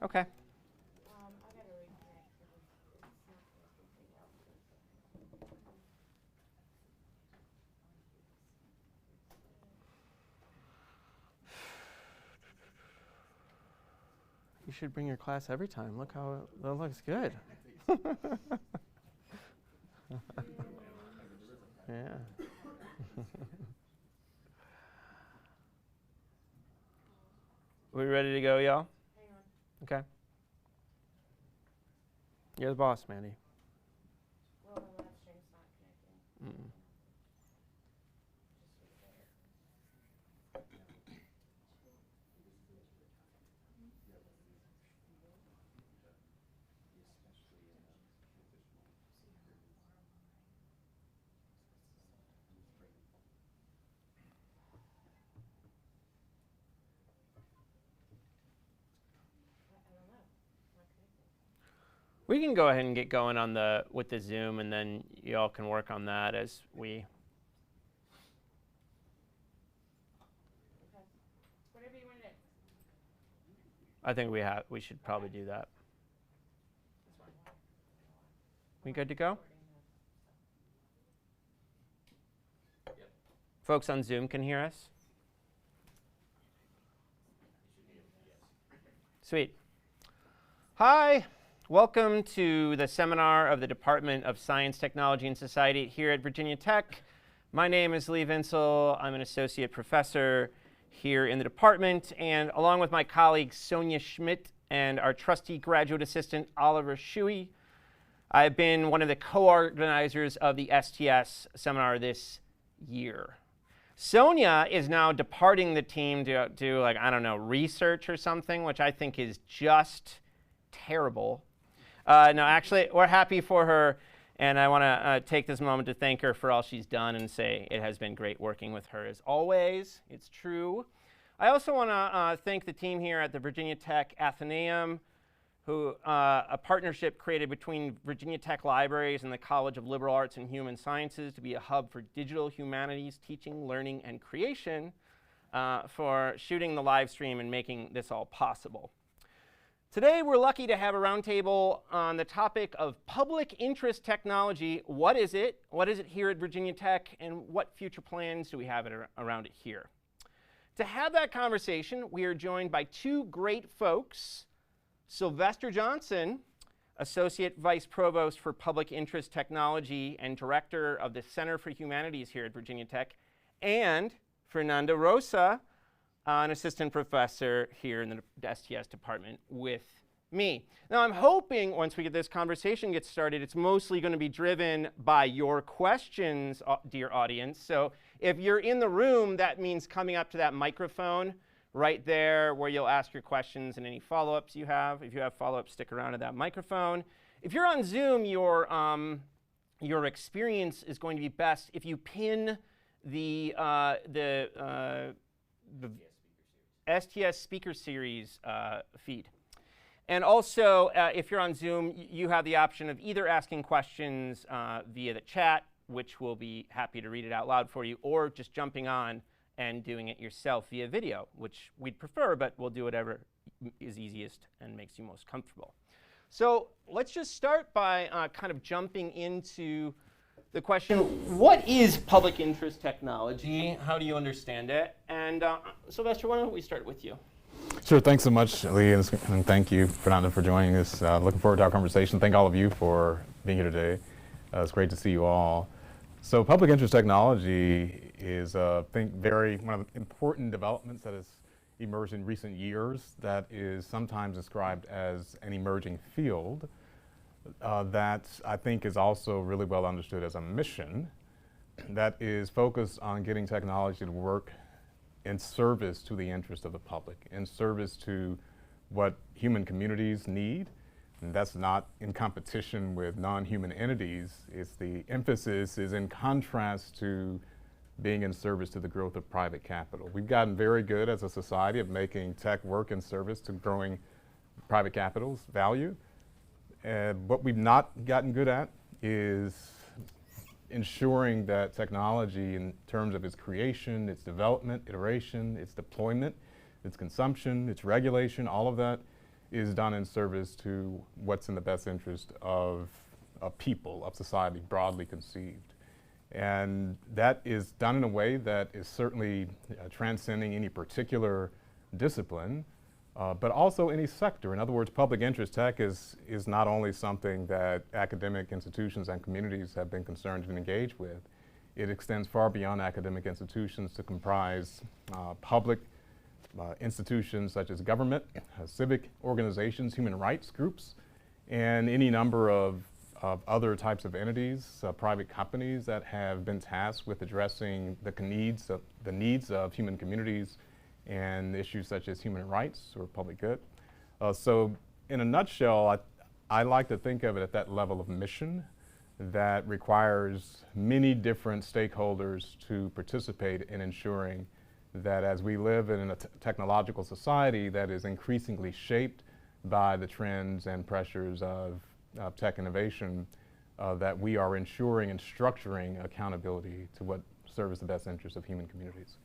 Okay. I gotta reconnect because it's not connecting well. You should bring your class every time. Look how that looks good. Yeah. We ready to go, y'all? Hang on. Okay. You're the boss, Mandy. Well, my live stream's not connecting. Mm-mm. Just leave it. I don't know. Not connecting. We can go ahead and get going on with the Zoom, and then y'all can work on that as we. Okay. Whatever you want to do. I think we should probably do that. We good to go? Yep. Folks on Zoom can hear us? Sweet. Hi. Welcome to the seminar of the Department of Science, Technology, and Society here at Virginia Tech. My name is Lee Vinsel. I'm an associate professor here in the department, and along with my colleague Sonia Schmidt and our trusty graduate assistant Oliver Shuey, I've been one of the co-organizers of the STS seminar this year. Sonia is now departing the team to do, like, I don't know, research or something, which I think is just terrible. No, actually, we're happy for her, and I want to take this moment to thank her for all she's done and say it has been great working with her as always. It's true. I also want to thank the team here at the Virginia Tech Athenaeum, a partnership created between Virginia Tech Libraries and the College of Liberal Arts and Human Sciences to be a hub for digital humanities, teaching, learning, and creation, for shooting the live stream and making this all possible. Today, we're lucky to have a roundtable on the topic of public interest technology. What is it? What is it here at Virginia Tech? And what future plans do we have around it here? To have that conversation, we are joined by two great folks. Sylvester Johnson, Associate Vice Provost for Public Interest Technology and Director of the Center for Humanities here at Virginia Tech, and Fernanda Rosa, an Assistant Professor here in the STS department with me. Now, I'm hoping once we get this conversation gets started, it's mostly going to be driven by your questions, dear audience. So if you're in the room, that means coming up to that microphone right there where you'll ask your questions and any follow-ups you have. If you have follow-ups, stick around to that microphone. If you're on Zoom, your experience is going to be best if you pin the STS Speaker Series feed. And also, if you're on Zoom, you have the option of either asking questions via the chat, which we'll be happy to read it out loud for you, or just jumping on and doing it yourself via video, which we'd prefer, but we'll do whatever is easiest and makes you most comfortable. So let's just start by kind of jumping into the question, what is public interest technology? How do you understand it? And Sylvester, why don't we start with you? Sure, thanks so much, Lee, and thank you, Fernanda, for joining us. Looking forward to our conversation. Thank all of you for being here today. It's great to see you all. So public interest technology is, I think, one of the important developments that has emerged in recent years that is sometimes described as an emerging field that I think is also really well understood as a mission that is focused on getting technology to work in service to the interest of the public, in service to what human communities need. And that's not in competition with non-human entities. It's the emphasis is in contrast to being in service to the growth of private capital. We've gotten very good as a society of making tech work in service to growing private capital's value. What we've not gotten good at is ensuring that technology, in terms of its creation, its development, iteration, its deployment, its consumption, its regulation, all of that is done in service to what's in the best interest of people, of society, broadly conceived. And that is done in a way that is certainly transcending any particular discipline, but also any sector. In other words, public interest tech is not only something that academic institutions and communities have been concerned and engaged with. It extends far beyond academic institutions to comprise public institutions such as government, civic organizations, human rights groups, and any number of other types of entities, private companies that have been tasked with addressing the needs of human communities and issues such as human rights or public good. So in a nutshell, I like to think of it at that level of mission that requires many different stakeholders to participate in ensuring that as we live in a technological society that is increasingly shaped by the trends and pressures of tech innovation, that we are ensuring and structuring accountability to what serves the best interests of human communities.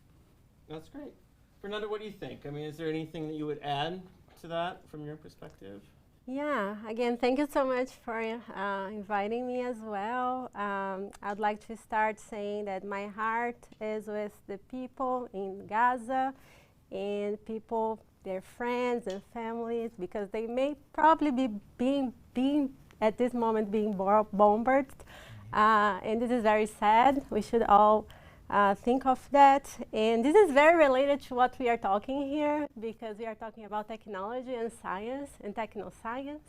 That's great. Fernanda, what do you think? I mean, is there anything that you would add to that from your perspective? Yeah, again, thank you so much for inviting me as well. I'd like to start saying that my heart is with the people in Gaza and people, their friends and families, because they may probably be being at this moment being bombarded. And this is very sad. We should all think of that. And this is very related to what we are talking here, because we are talking about technology and science and technoscience.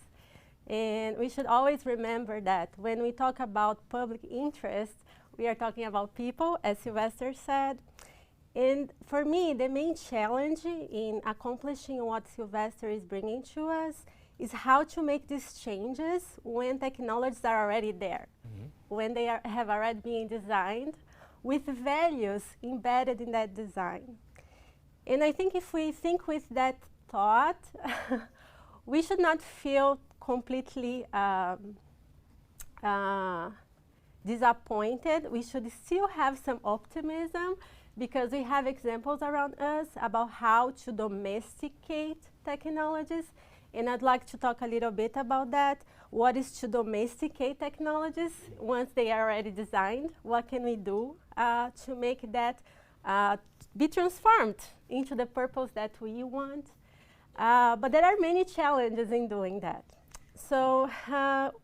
And we should always remember that when we talk about public interest, we are talking about people, as Sylvester said. And for me, the main challenge in accomplishing what Sylvester is bringing to us is how to make these changes when technologies are already there, when they have already been designed, with values embedded in that design. And I think if we think with that thought, we should not feel completely disappointed. We should still have some optimism, because we have examples around us about how to domesticate technologies. And I'd like to talk a little bit about that. What is to domesticate technologies once they are already designed? What can we do to make that be transformed into the purpose that we want? But there are many challenges in doing that. So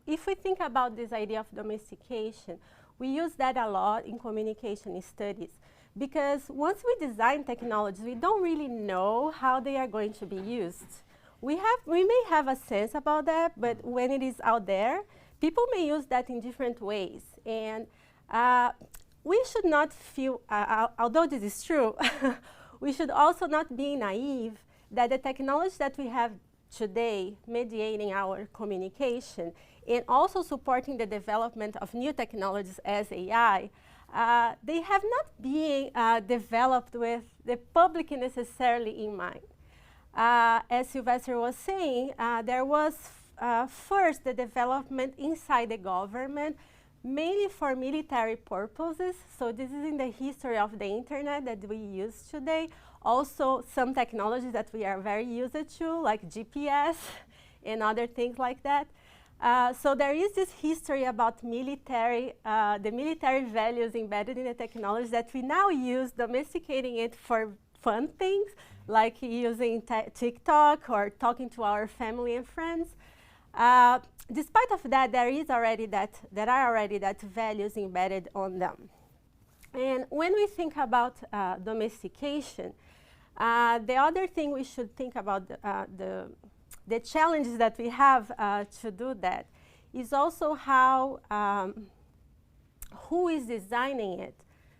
if we think about this idea of domestication, we use that a lot in communication studies, because once we design technologies, we don't really know how they are going to be used. We may have a sense about that, but when it is out there, people may use that in different ways. And we should not feel, although this is true, we should also not be naive that the technology that we have today mediating our communication and also supporting the development of new technologies as AI, they have not been developed with the public necessarily in mind. As Sylvester was saying, there was first the development inside the government, mainly for military purposes. So this is in the history of the internet that we use today. Also, some technologies that we are very used to, like GPS and other things like that. So there is this history about military, the military values embedded in the technology that we now use, domesticating it for fun things, like using TikTok or talking to our family and friends. Despite of that, there are already that values embedded on them. And when we think about domestication, the other thing we should think about the challenges that we have to do that is also how who is designing it,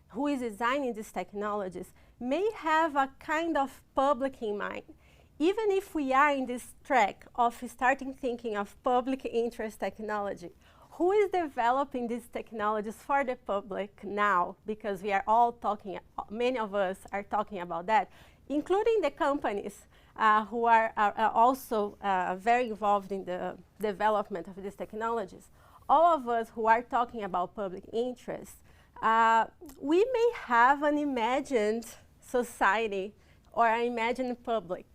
who is designing these technologies, may have a kind of public in mind. Even if we are in this track of starting thinking of public interest technology, who is developing these technologies for the public now? Because we are all talking, many of us are talking about that, including the companies who are also very involved in the development of these technologies. All of us who are talking about public interest, we may have an imagined society or an imagined public.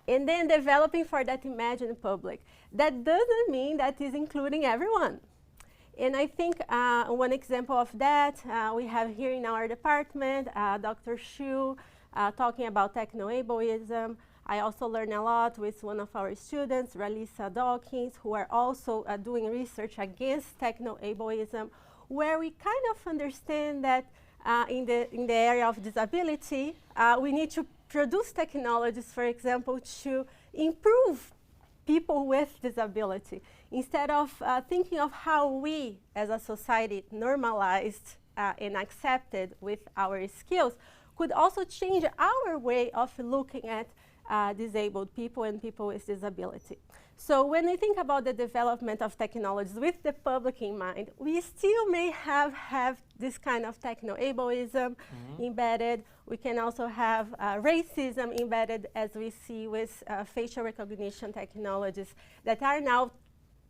And then developing for that imagined public. That doesn't mean that is including everyone. And I think one example of that we have here in our department, Dr. Shu talking about techno-ableism. I also learned a lot with one of our students, Ralisa Dawkins, who are also doing research against techno-ableism, where we kind of understand that in the area of disability, we need to produce technologies, for example, to improve people with disability, instead of thinking of how we as a society normalized and accepted with our skills, could also change our way of looking at disabled people and people with disability. So when we think about the development of technologies with the public in mind, we still may have this kind of techno-ableism embedded. We can also have racism embedded, as we see with facial recognition technologies that are now,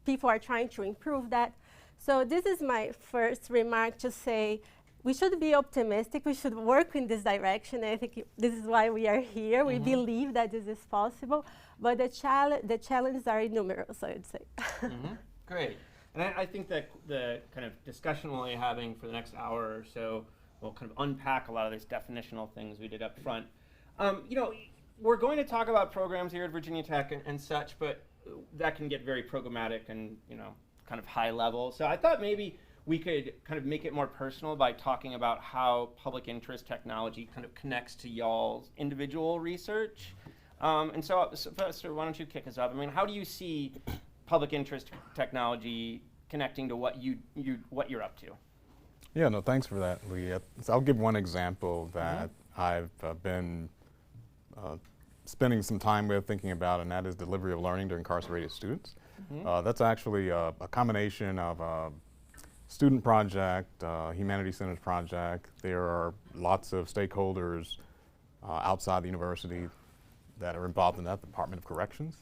people are trying to improve that. So this is my first remark to say, we should be optimistic. We should work in this direction. I think this is why we are here. We believe that this is possible, but the challenges are numerous, I would say. Great. And I think that the kind of discussion we'll be having for the next hour or so will kind of unpack a lot of these definitional things we did up front. You know, we're going to talk about programs here at Virginia Tech and such, but that can get very programmatic and, you know, kind of high level. So I thought maybe we could kind of make it more personal by talking about how public interest technology kind of connects to y'all's individual research. And so, Sylvester, why don't you kick us off? I mean, how do you see public interest technology connecting to what you're up to? Yeah, no, thanks for that, Lee. So I'll give one example that I've been spending some time with, thinking about, and that is delivery of learning to incarcerated students. That's actually a combination of a student project, Humanities Centers project. There are lots of stakeholders outside the university that are involved in that, the Department of Corrections.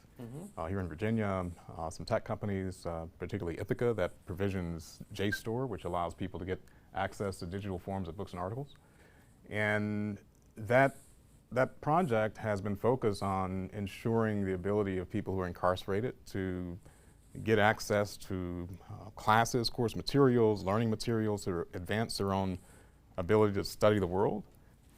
Here in Virginia, some tech companies, particularly Ithaca, that provisions JSTOR, which allows people to get access to digital forms of books and articles. And that project has been focused on ensuring the ability of people who are incarcerated to get access to classes, course materials, learning materials to advance their own ability to study the world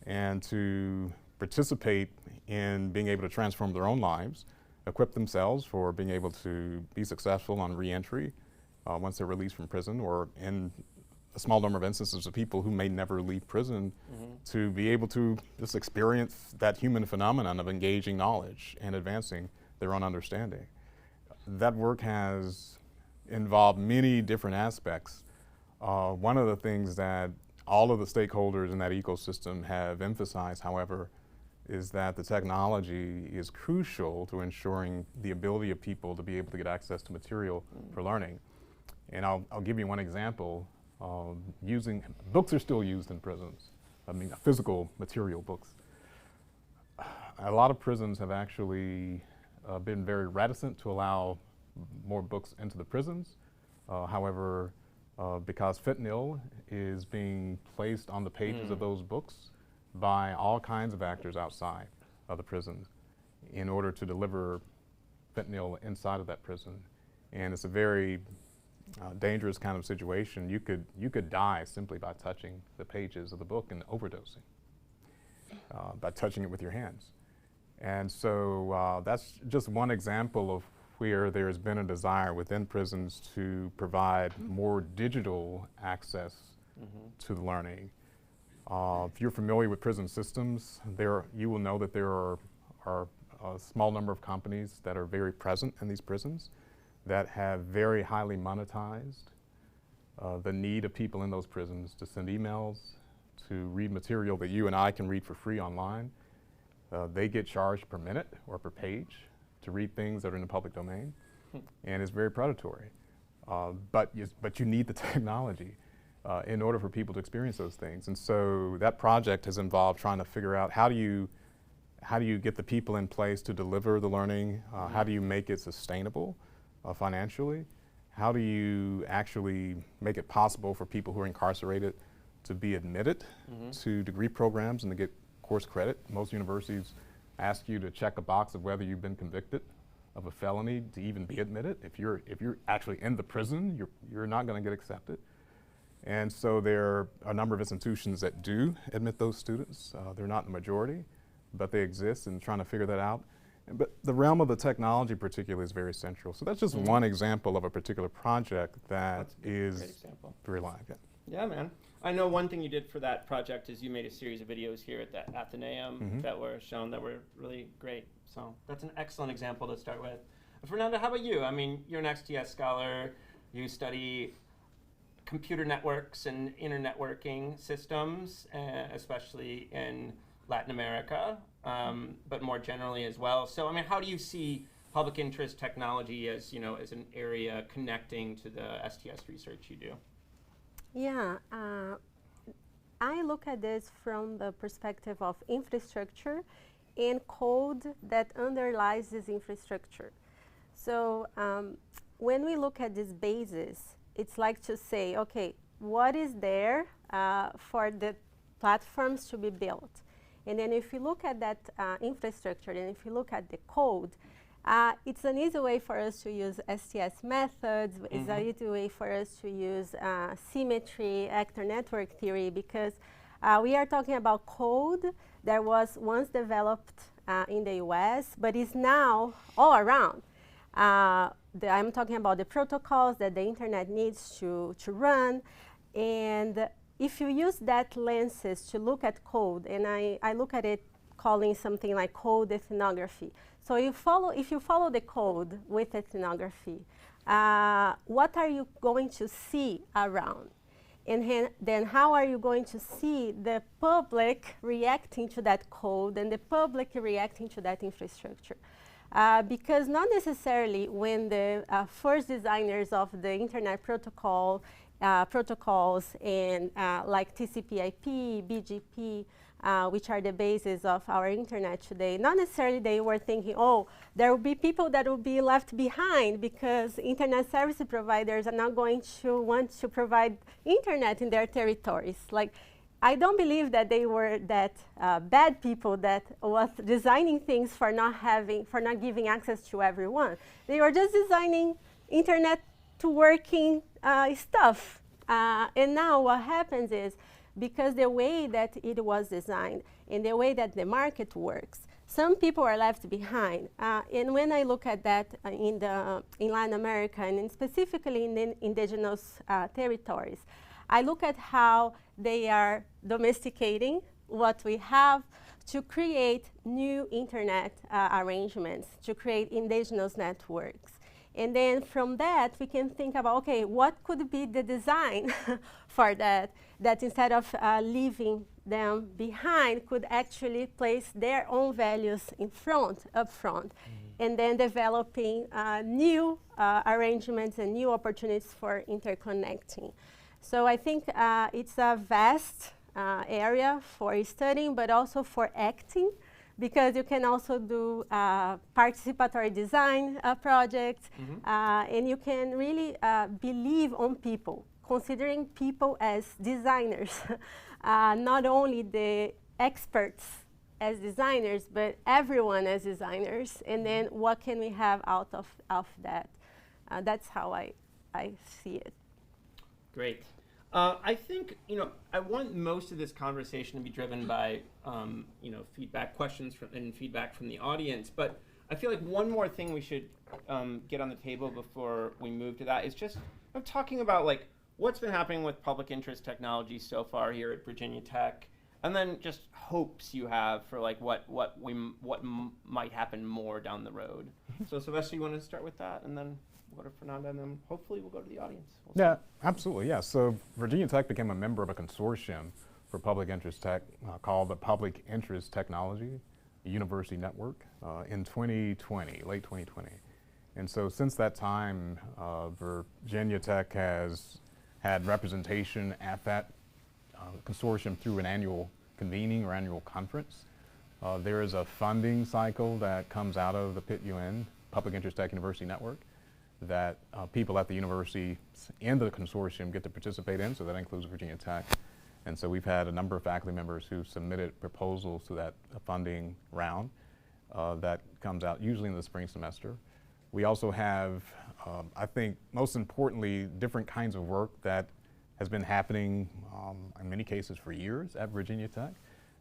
and to participate in being able to transform their own lives, equip themselves for being able to be successful on re-entry once they're released from prison, or in a small number of instances of people who may never leave prison, to be able to just experience that human phenomenon of engaging knowledge and advancing their own understanding. That work has involved many different aspects. One of the things that all of the stakeholders in that ecosystem have emphasized, however, is that the technology is crucial to ensuring the ability of people to be able to get access to material for learning. And I'll give you one example. Books are still used in prisons. I mean, physical material books. A lot of prisons have actually been very reticent to allow more books into the prisons. However, because fentanyl is being placed on the pages of those books by all kinds of actors outside of the prison in order to deliver fentanyl inside of that prison. And it's a very dangerous kind of situation. You could die simply by touching the pages of the book and overdosing, by touching it with your hands. And so that's just one example of where there's been a desire within prisons to provide more digital access to the learning. If you're familiar with prison systems, you will know that there are a small number of companies that are very present in these prisons that have very highly monetized the need of people in those prisons to send emails, to read material that you and I can read for free online. They get charged per minute or per page to read things that are in the public domain, and it's very predatory. But you need the technology in order for people to experience those things. And so that project has involved trying to figure out how do you get the people in place to deliver the learning? How do you make it sustainable financially? How do you actually make it possible for people who are incarcerated to be admitted to degree programs and to get course credit? Most universities ask you to check a box of whether you've been convicted of a felony to even be admitted. If you're actually in the prison, you're not going to get accepted. And so there are a number of institutions that do admit those students. They're not the majority, but they exist, and trying to figure that out. But the realm of the technology particularly is very central. So that's just one example of a particular project that is very live. Yeah, man. I know one thing you did for that project is you made a series of videos here at the Athenaeum that were shown that were really great. So that's an excellent example to start with. Fernanda, how about you? I mean, you're an STS scholar. You study computer networks and internetworking systems, especially in Latin America, but more generally as well. So, I mean, how do you see public interest technology as, you know, as an area connecting to the STS research you do? Yeah, I look at this from the perspective of infrastructure and code that underlies this infrastructure. So when we look at this basis, it's like to say, okay, what is there for the platforms to be built? And then if you look at that infrastructure, and if you look at the code, it's an easy way for us to use STS methods. It's an easy way for us to use symmetry, actor network theory, because we are talking about code that was once developed in the US, but is now all around. I'm talking about the protocols that the internet needs to run. And if you use that lenses to look at code, and I look at it calling something like code ethnography. So if you follow the code with ethnography, what are you going to see around? And then how are you going to see the public reacting to that code and the public reacting to that infrastructure? Because not necessarily when the first designers of the internet protocols and like TCP/IP, BGP, which are the basis of our internet today, not necessarily they were thinking, oh, there will be people that will be left behind because internet service providers are not going to want to provide internet in their territories. Like, I don't believe that they were that bad people that was designing things for not giving access to everyone. They were just designing internet to working stuff. And now what happens is, because the way that it was designed and the way that the market works, some people are left behind. And when I look at that in Latin America and specifically in the indigenous territories, I look at how they are domesticating what we have to create new internet arrangements, to create indigenous networks. And then from that, we can think about, okay, what could be the design for that instead of leaving them behind could actually place their own values up front, and then developing new arrangements and new opportunities for interconnecting. So I think it's a vast area for studying, but also for acting, because you can also do participatory design projects, and you can really believe on people, considering people as designers, not only the experts as designers, but everyone as designers, and then what can we have out of that? That's how I see it. Great. I think, I want most of this conversation to be driven by, feedback questions and feedback from the audience. But I feel like one more thing we should get on the table before we move to that is just talking about like what's been happening with public interest technology so far here at Virginia Tech, and then just hopes you have for like what might happen more down the road. So Sylvester, you want to start with that, and then we'll go to Fernanda, and then hopefully we'll go to the audience. Yeah, absolutely, yeah. So Virginia Tech became a member of a consortium for public interest tech called the Public Interest Technology University Network in 2020, late 2020. And so since that time, Virginia Tech has had representation at that consortium through an annual convening or annual conference. There is a funding cycle that comes out of the PIT-UN, Public Interest Tech University Network, that people at the university in the consortium get to participate in, so that includes Virginia Tech. And so we've had a number of faculty members who submitted proposals to that funding round. that comes out usually in the spring semester. We also have, I think most importantly, different kinds of work that has been happening in many cases for years at Virginia Tech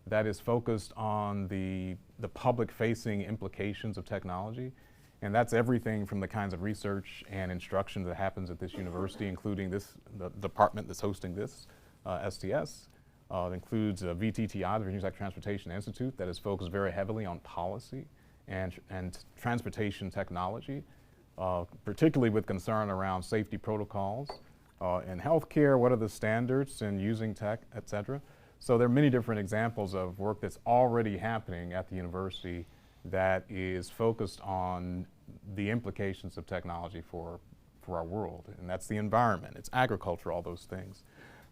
that is focused on the public-facing implications of technology. And that's everything from the kinds of research and instruction that happens at this university, including the department that's hosting this, STS. It includes VTTI, the Virginia Tech Transportation Institute, that is focused very heavily on policy and transportation technology, particularly with concern around safety protocols. In healthcare, what are the standards in using tech, et cetera? So there are many different examples of work that's already happening at the university that is focused on the implications of technology for our world. And that's the environment, it's agriculture, all those things.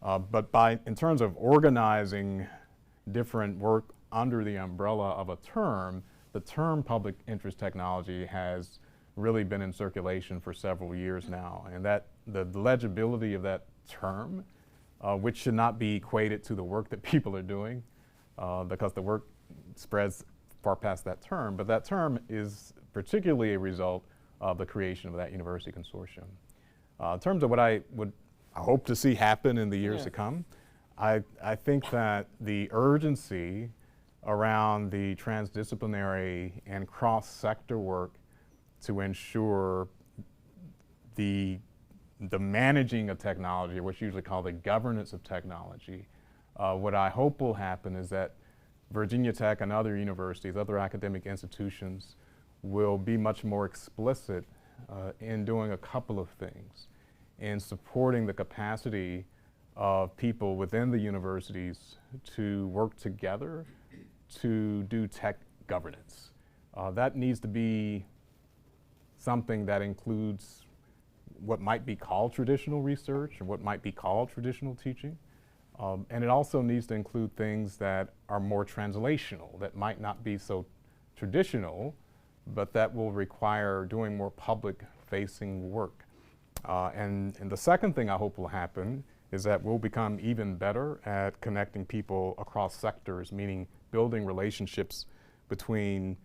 But in terms of organizing different work under the umbrella of a term, the term public interest technology has really been in circulation for several years now. And that the legibility of that term, which should not be equated to the work that people are doing, because the work spreads far past that term, but that term is particularly a result of the creation of that university consortium. In terms of what I hope to see happen in the years to come, I think that the urgency around the transdisciplinary and cross-sector work to ensure the managing of technology, or what's usually called the governance of technology, what I hope will happen is that Virginia Tech and other universities, other academic institutions, will be much more explicit in doing a couple of things, in supporting the capacity of people within the universities to work together to do tech governance. That needs to be something that includes what might be called traditional research and what might be called traditional teaching. And it also needs to include things that are more translational, that might not be so traditional, but that will require doing more public-facing work. And the second thing I hope will happen is that we'll become even better at connecting people across sectors, meaning building relationships between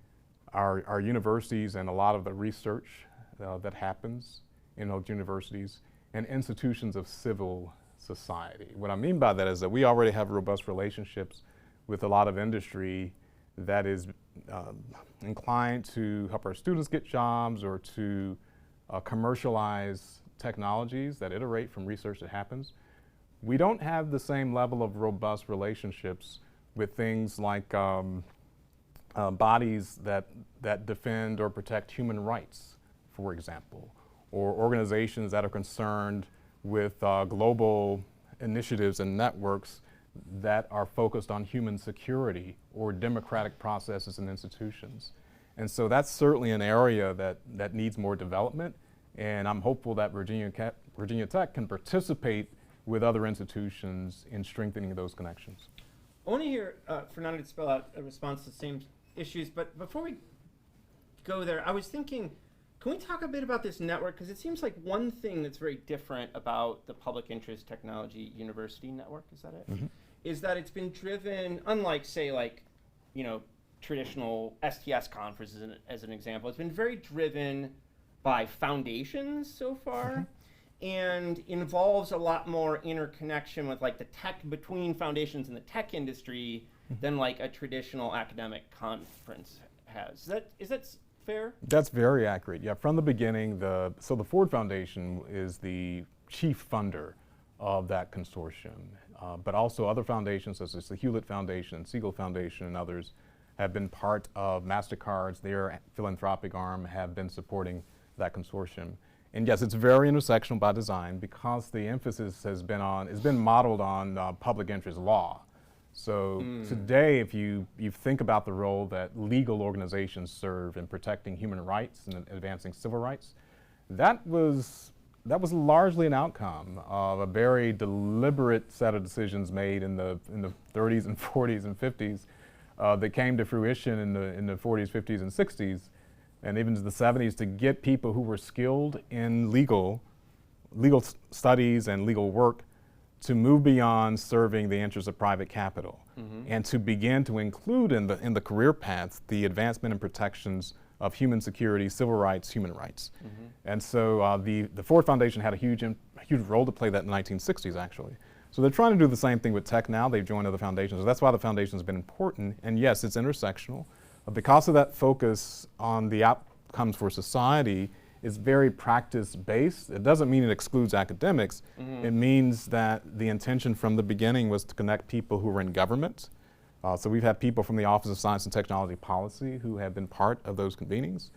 our universities and a lot of the research that happens in those universities and institutions of civil society. What I mean by that is that we already have robust relationships with a lot of industry that is inclined to help our students get jobs or to commercialize technologies that iterate from research that happens. We don't have the same level of robust relationships with things like bodies that defend or protect human rights, for example, or organizations that are concerned with global initiatives and networks that are focused on human security or democratic processes and institutions. And so that's certainly an area that needs more development, and I'm hopeful that Virginia Tech can participate with other institutions in strengthening those connections. I want to hear Fernanda spell out a response to the same issues, but before we go there, I was thinking, can we talk a bit about this network? Because it seems like one thing that's very different about the Public Interest Technology University Network, is that it? Mm-hmm. Is that it's been driven, unlike, say, like, you know, traditional STS conferences as an example, it's been very driven by foundations so far, and involves a lot more interconnection with like the tech, between foundations and the tech industry than like a traditional academic conference has. Is that fair? That's very accurate. Yeah, from the beginning, so the Ford Foundation is the chief funder of that consortium, but also other foundations such as the Hewlett Foundation, Siegel Foundation, and others have been part of MasterCard's, their philanthropic arm, have been supporting that consortium. And yes, it's very intersectional by design because the emphasis has been modeled on public interest law. So today, if you think about the role that legal organizations serve in protecting human rights and advancing civil rights, that was largely an outcome of a very deliberate set of decisions made in the 30s and 40s and 50s that came to fruition in the 40s, 50s, and 60s, and even to the 70s, to get people who were skilled in legal studies and legal work to move beyond serving the interests of private capital and to begin to include in the career paths the advancement and protections of human security, civil rights, human rights. And so the Ford Foundation had a huge role to play that in the 1960s, actually. So they're trying to do the same thing with tech now. They've joined other foundations. So that's why the foundation has been important. And yes, it's intersectional. Because of that focus on the outcomes for society, is very practice-based. It doesn't mean it excludes academics. It means that the intention from the beginning was to connect people who are in government. So we've had people from the Office of Science and Technology Policy who have been part of those convenings,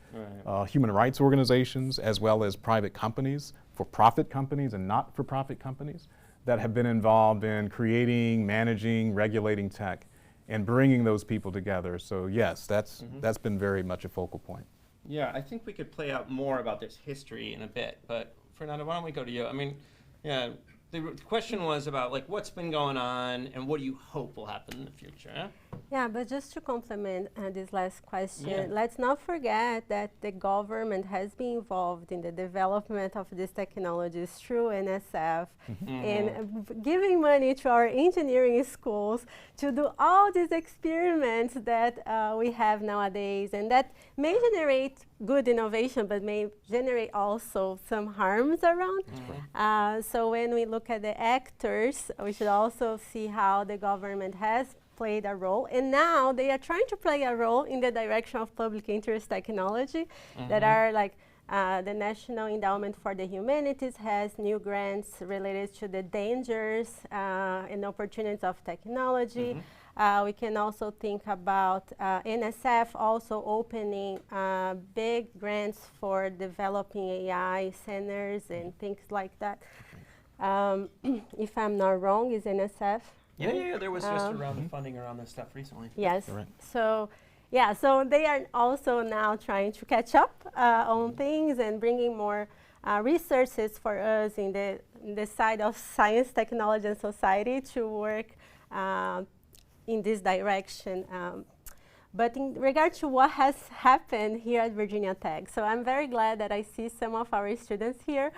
human rights organizations, as well as private companies, for-profit companies and not-for-profit companies that have been involved in creating, managing, regulating tech, and bringing those people together. So yes, that's been very much a focal point. Yeah, I think we could play out more about this history in a bit, but Fernanda, why don't we go to you? I mean, yeah, the question was about like what's been going on and what do you hope will happen in the future? Huh? Yeah, but just to complement this last question, let's not forget that the government has been involved in the development of these technologies through NSF and giving money to our engineering schools to do all these experiments that we have nowadays, and that may generate good innovation, but may generate also some harms around. So when we look at the actors, we should also see how the government has played a role, and now they are trying to play a role in the direction of public interest technology that are like the National Endowment for the Humanities has new grants related to the dangers and opportunities of technology. We can also think about NSF also opening big grants for developing AI centers and things like that. If I'm not wrong, is NSF? Yeah, there was just around the funding around this stuff recently. Yes. So, yeah, so they are also now trying to catch up on things and bringing more resources for us in the side of science, technology, and society to work in this direction. But in regard to what has happened here at Virginia Tech, so I'm very glad that I see some of our students here.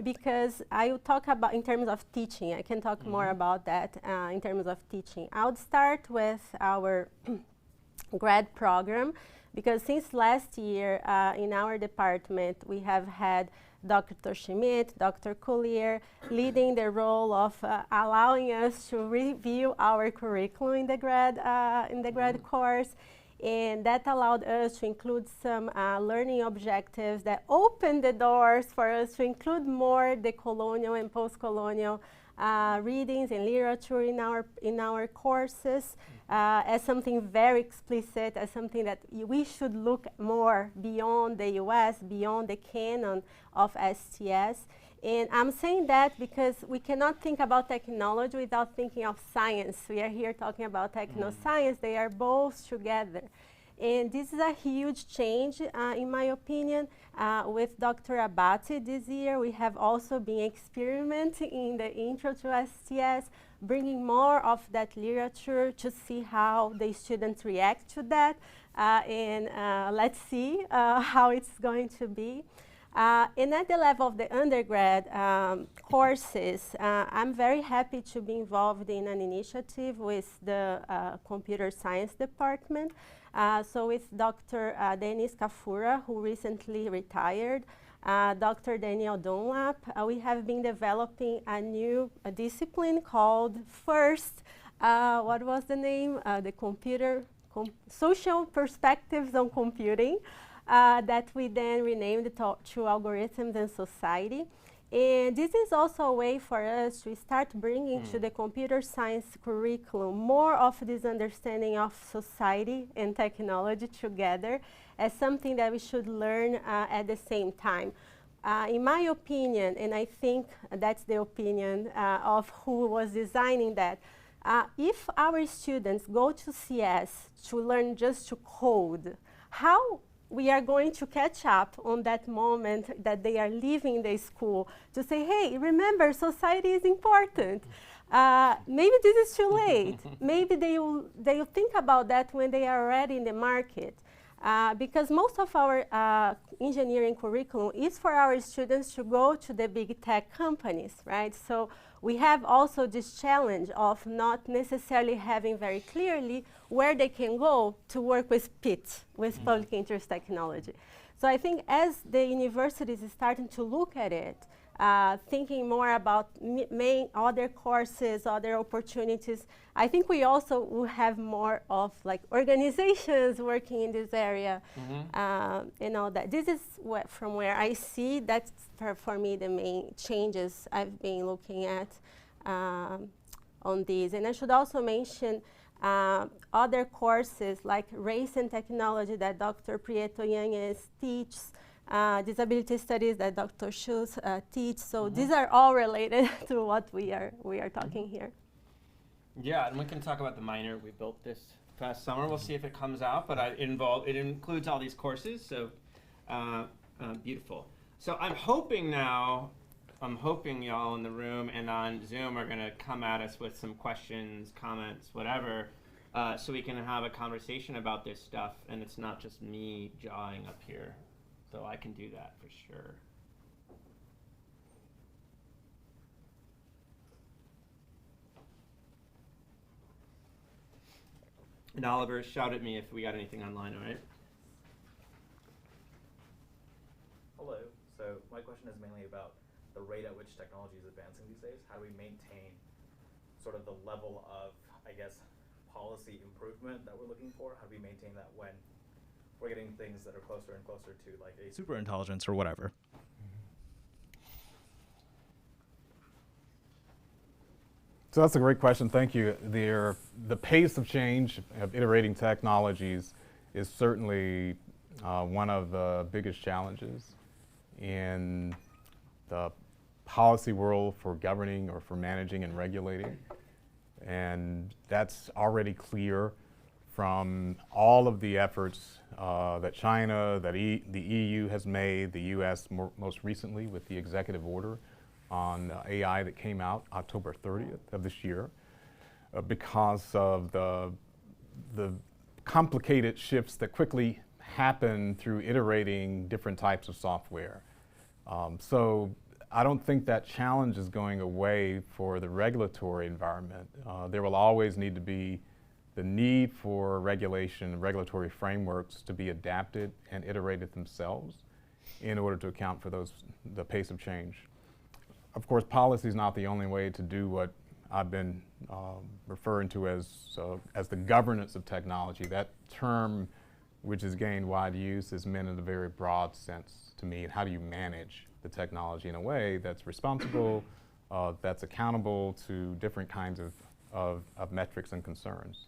Because I will talk about in terms of teaching. I can talk more about that in terms of teaching. I would start with our grad program, because since last year in our department we have had Dr. Schmidt, Dr. Collier leading the role of allowing us to review our curriculum in the grad course. And that allowed us to include some learning objectives that opened the doors for us to include more the colonial and post-colonial readings and literature in our courses as something very explicit, as something that we should look more beyond the US, beyond the canon of STS. And I'm saying that because we cannot think about technology without thinking of science. We are here talking about technoscience. They are both together. And this is a huge change, in my opinion. With Dr. Abate this year, we have also been experimenting in the intro to STS, bringing more of that literature to see how the students react to that. And let's see how it's going to be. And at the level of the undergrad courses, I'm very happy to be involved in an initiative with the computer science department. So with Dr. Dennis Kafura, who recently retired, Dr. Daniel Dunlap, we have been developing a new discipline called FIRST. What was the name? The Social Perspectives on Computing. That we then renamed to Algorithms and Society. And this is also a way for us to start bringing to the computer science curriculum more of this understanding of society and technology together as something that we should learn at the same time. In my opinion, and I think that's the opinion of who was designing that, if our students go to CS to learn just to code, how we are going to catch up on that moment that they are leaving the school to say, hey, remember, society is important. Maybe this is too late. Maybe they'll think about that when they are already in the market. because most of our engineering curriculum is for our students to go to the big tech companies, right? So we have also this challenge of not necessarily having very clearly where they can go to work with PIT, with public interest technology. So I think as the universities is starting to look at it, thinking more about main other courses, other opportunities, I think we also will have more of like organizations working in this area. You know, that this is from where I see that's for me the main changes I've been looking at on these. And I should also mention other courses like race and technology that Dr. Prieto Yanez teaches, disability studies that Dr. Schultz teaches. So these are all related to what we are talking here. Yeah, and we can talk about the minor. We built this past summer. We'll see if it comes out, but it includes all these courses. So beautiful. So I'm hoping y'all in the room and on Zoom are going to come at us with some questions, comments, whatever, so we can have a conversation about this stuff, and it's not just me jawing up here. So I can do that for sure. And Oliver, shout at me if we got anything online, all right? Hello. So my question is mainly about the rate at which technology is advancing these days. How do we maintain sort of the level of, I guess, policy improvement that we're looking for? How do we maintain that when we're getting things that are closer and closer to like a super intelligence or whatever? So that's a great question. Thank you. The pace of change of iterating technologies is certainly one of the biggest challenges in the policy world for governing or for managing and regulating. And that's already clear from all of the efforts that China, that the EU has made, the US most recently with the executive order on AI that came out October 30th of this year, because of the complicated shifts that quickly happen through iterating different types of software. So I don't think that challenge is going away for the regulatory environment. There will always need to be the need for regulation, regulatory frameworks to be adapted and iterated themselves in order to account for the pace of change. Of course, policy is not the only way to do what I've been referring to as the governance of technology. That term, which has gained wide use, is meant in a very broad sense to me. How do you manage the technology in a way that's responsible, that's accountable to different kinds of metrics and concerns?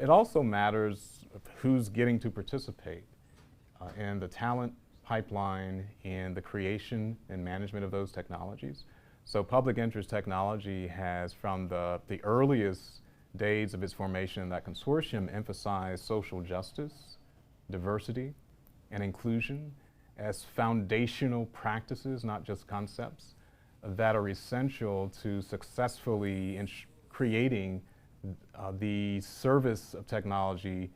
It also matters who's getting to participate in the talent pipeline in the creation and management of those technologies. So public interest technology has, from the earliest days of its formation in that consortium, emphasized social justice, diversity, and inclusion as foundational practices, not just concepts, that are essential to successfully creating the service of technology,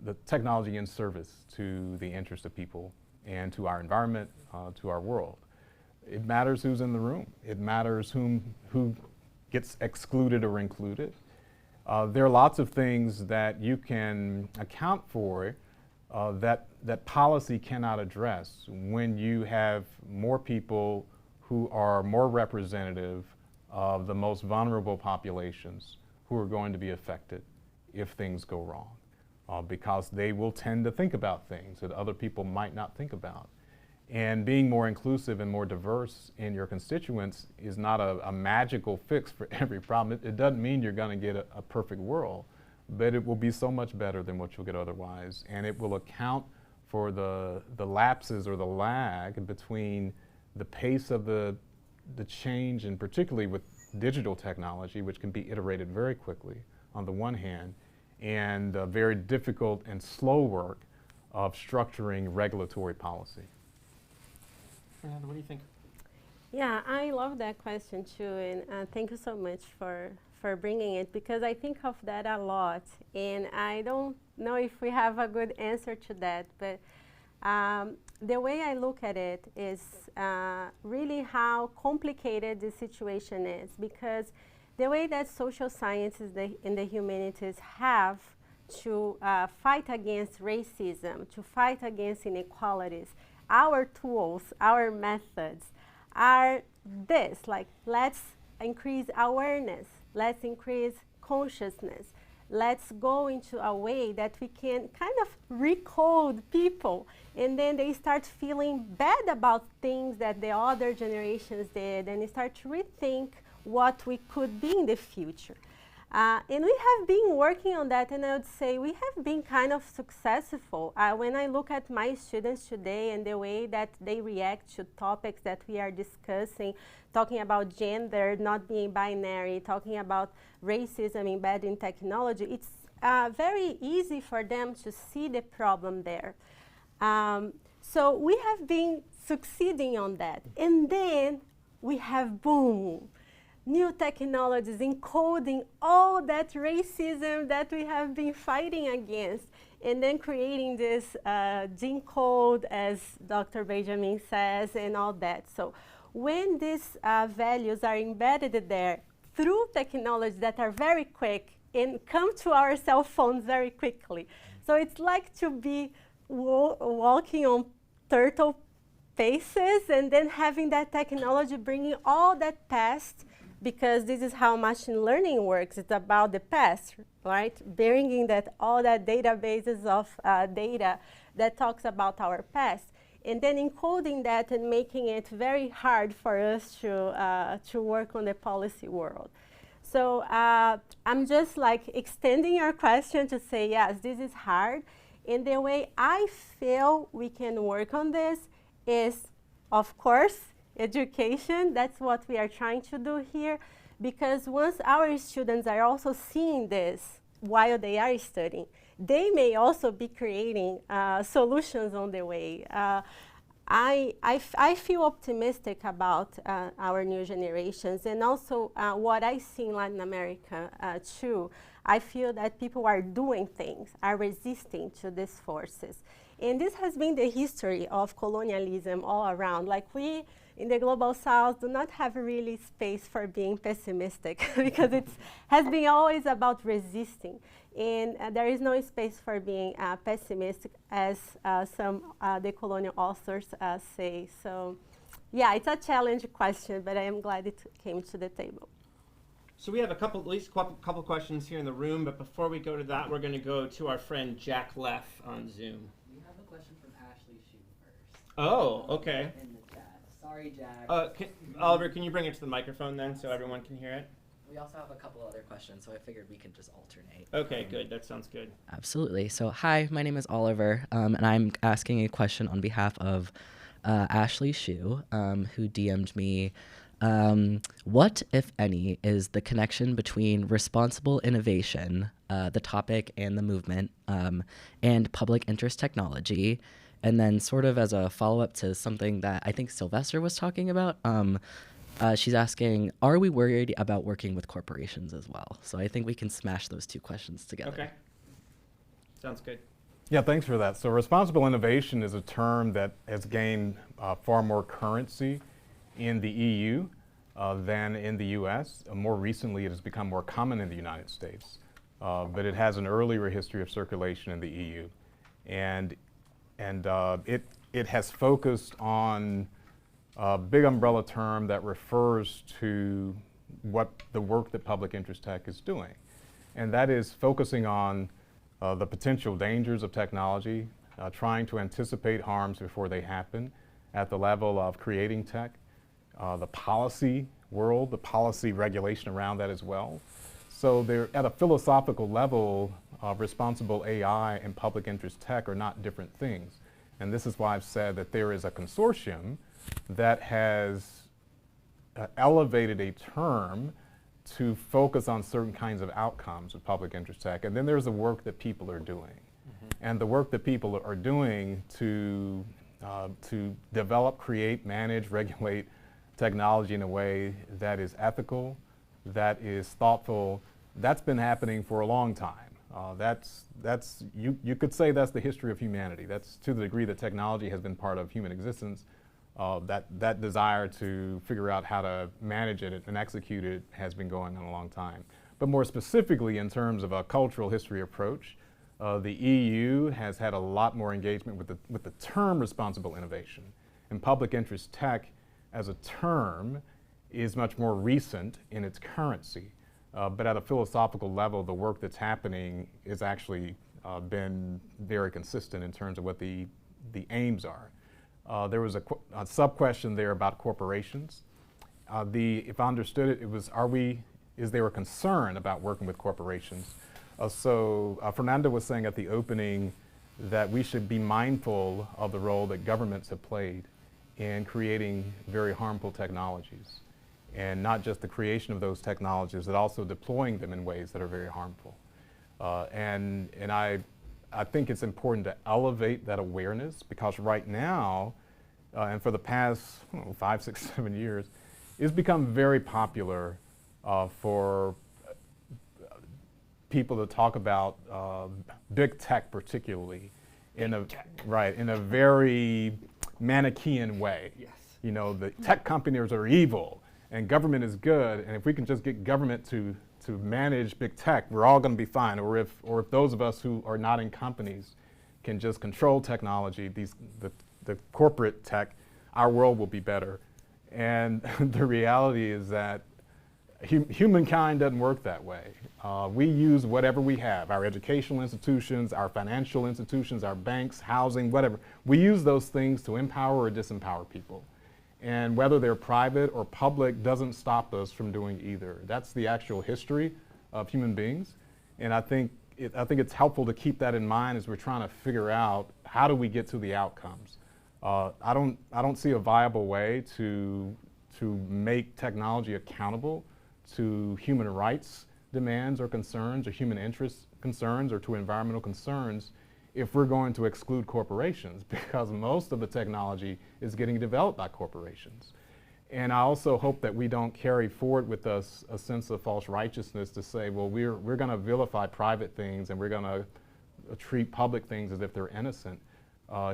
the technology in service to the interest of people and to our environment, to our world. It matters who's in the room. It matters who gets excluded or included. There are lots of things that you can account for that policy cannot address when you have more people who are more representative of the most vulnerable populations who are going to be affected if things go wrong, because they will tend to think about things that other people might not think about. And being more inclusive and more diverse in your constituents is not a magical fix for every problem. It doesn't mean you're going to get a perfect world, but it will be so much better than what you'll get otherwise. And it will account for the lapses or the lag between the pace of the change, and particularly with digital technology, which can be iterated very quickly on the one hand, and very difficult and slow work of structuring regulatory policy. Fernanda, what do you think? Yeah, I love that question too, and thank you so much for bringing it, because I think of that a lot, and I don't know if we have a good answer to that, but the way I look at it is really how complicated the situation is, because the way that social sciences and the humanities have to fight against racism, to fight against inequalities, our tools, our methods are this, like, let's increase awareness, let's increase consciousness, let's go into a way that we can kind of recode people, and then they start feeling bad about things that the other generations did, and they start to rethink what we could be in the future. And we have been working on that, and I would say we have been kind of successful. When I look at my students today and the way that they react to topics that we are discussing, talking about gender not being binary, talking about racism embedded in technology, it's very easy for them to see the problem there. So we have been succeeding on that. And then we have, boom, new technologies encoding all that racism that we have been fighting against, and then creating this gene code, as Dr. Benjamin says, and all that. So when these values are embedded there through technologies that are very quick and come to our cell phones very quickly. So it's like to be walking on turtle faces, and then having that technology bringing all that past, because this is how machine learning works. It's about the past, right? Bringing that all that databases of data that talks about our past, and then encoding that and making it very hard for us to work on the policy world. So I'm just like extending your question to say, yes, this is hard. And the way I feel we can work on this is, of course, education. That's what we are trying to do here, because once our students are also seeing this while they are studying, they may also be creating solutions on the way. I feel optimistic about our new generations, and also what I see in Latin America too. I feel that people are doing things, are resisting to these forces. And this has been the history of colonialism all around. Like, we in the Global South do not have really space for being pessimistic because it has been always about resisting. And there is no space for being pessimistic, as some decolonial authors say. So yeah, it's a challenging question, but I am glad it came to the table. So we have at least a couple questions here in the room, but before we go to that, we're going to go to our friend Jack Leff on Zoom. We have a question from Ashley Shu first. Oh, okay. In the chat. Sorry, Jack. Oliver, can you bring it to the microphone then so everyone can hear it? We also have a couple other questions, so I figured we could just alternate. Okay, good. That sounds good. Absolutely. So, hi, my name is Oliver, and I'm asking a question on behalf of Ashley Shu, who DM'd me. What, if any, is the connection between responsible innovation, the topic and the movement, and public interest technology? And then, sort of as a follow-up to something that I think Sylvester was talking about, she's asking, are we worried about working with corporations as well? So I think we can smash those two questions together. Okay. Sounds good. Yeah, thanks for that. So responsible innovation is a term that has gained far more currency in the EU than in the US. More recently, it has become more common in the United States, but it has an earlier history of circulation in the EU. And it has focused on a big umbrella term that refers to what the work that public interest tech is doing. And that is focusing on the potential dangers of technology, trying to anticipate harms before they happen at the level of creating tech, the policy world, the policy regulation around that as well. So they're at a philosophical level, responsible AI and public interest tech are not different things. And this is why I've said that there is a consortium that has elevated a term to focus on certain kinds of outcomes of public interest tech. And then there's the work that people are doing. And the work that people are doing to develop, create, manage, regulate technology in a way that is ethical, that is thoughtful, that's been happening for a long time. You could say that's the history of humanity. That's to the degree that technology has been part of human existence. That desire to figure out how to manage it and execute it has been going on a long time. But more specifically, in terms of a cultural history approach, the EU has had a lot more engagement with the term responsible innovation. And public interest tech as a term is much more recent in its currency. But at a philosophical level, the work that's happening is actually been very consistent in terms of what the aims are. There was a sub-question there about corporations. If I understood it, it was, is there a concern about working with corporations? Fernanda was saying at the opening that we should be mindful of the role that governments have played in creating very harmful technologies. And not just the creation of those technologies, but also deploying them in ways that are very harmful. And I think it's important to elevate that awareness, because right now, and for the past 5, 6, 7 years, it's become very popular for people to talk about big tech, particularly in a very Manichaean way. Yes. You know, the tech companies are evil and government is good, and if we can just get government to manage big tech, we're all going to be fine. Or if those of us who are not in companies can just control technology, the corporate tech, our world will be better. And the reality is that humankind doesn't work that way. We use whatever we have, our educational institutions, our financial institutions, our banks, housing, whatever. We use those things to empower or disempower people. And whether they're private or public doesn't stop us from doing either. That's the actual history of human beings. And I think it's helpful to keep that in mind as we're trying to figure out how do we get to the outcomes. I don't see a viable way to make technology accountable to human rights demands or concerns, or human interest concerns, or to environmental concerns if we're going to exclude corporations, because most of the technology is getting developed by corporations. And I also hope that we don't carry forward with us a sense of false righteousness to say, well, we're going to vilify private things and we're going to treat public things as if they're innocent.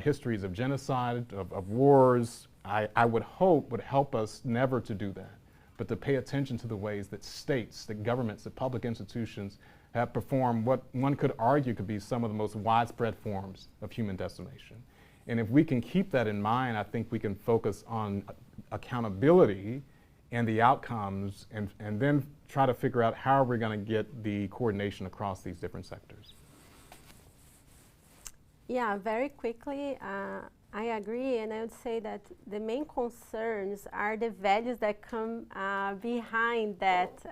Histories of genocide, of wars, I would hope would help us never to do that, but to pay attention to the ways that states, that governments, that public institutions have performed what one could argue could be some of the most widespread forms of human decimation. And if we can keep that in mind, I think we can focus on accountability and the outcomes, and then try to figure out how we're going to get the coordination across these different sectors. Yeah, very quickly, I agree, and I would say that the main concerns are the values that come behind that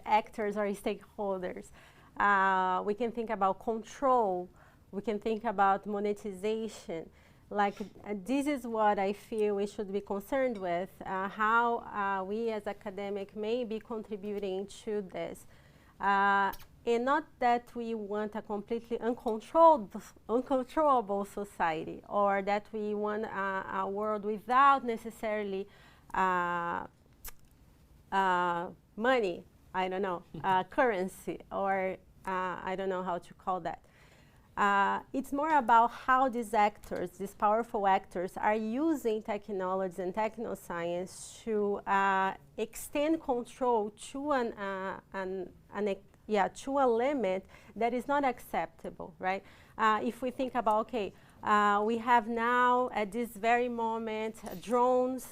actors or stakeholders. We can think about control, we can think about monetization. Like this is what I feel we should be concerned with, how we as academic may be contributing to this. And not that we want a completely uncontrollable society, or that we want a world without necessarily money, I don't know, currency, or I don't know how to call that. It's more about how these actors, these powerful actors, are using technology and technoscience to extend control to to a limit that is not acceptable, right? If we think about, okay, we have now at this very moment drones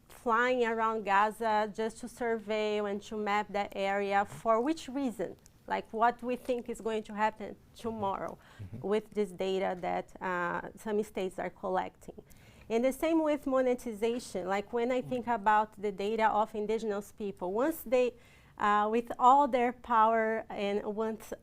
flying around Gaza just to survey and to map that area. For which reason? Like what we think is going to happen tomorrow with this data that some states are collecting. And the same with monetization. Like when I think about the data of indigenous people, once they with all their power and with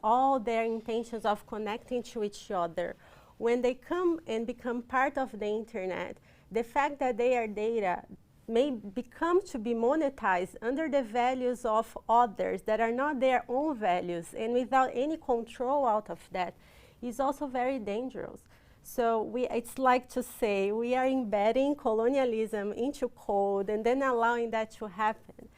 all their intentions of connecting to each other, when they come and become part of the internet, the fact that their data may become to be monetized under the values of others that are not their own values, and without any control out of that, is also very dangerous. So it's like to say we are embedding colonialism into code and then allowing that to happen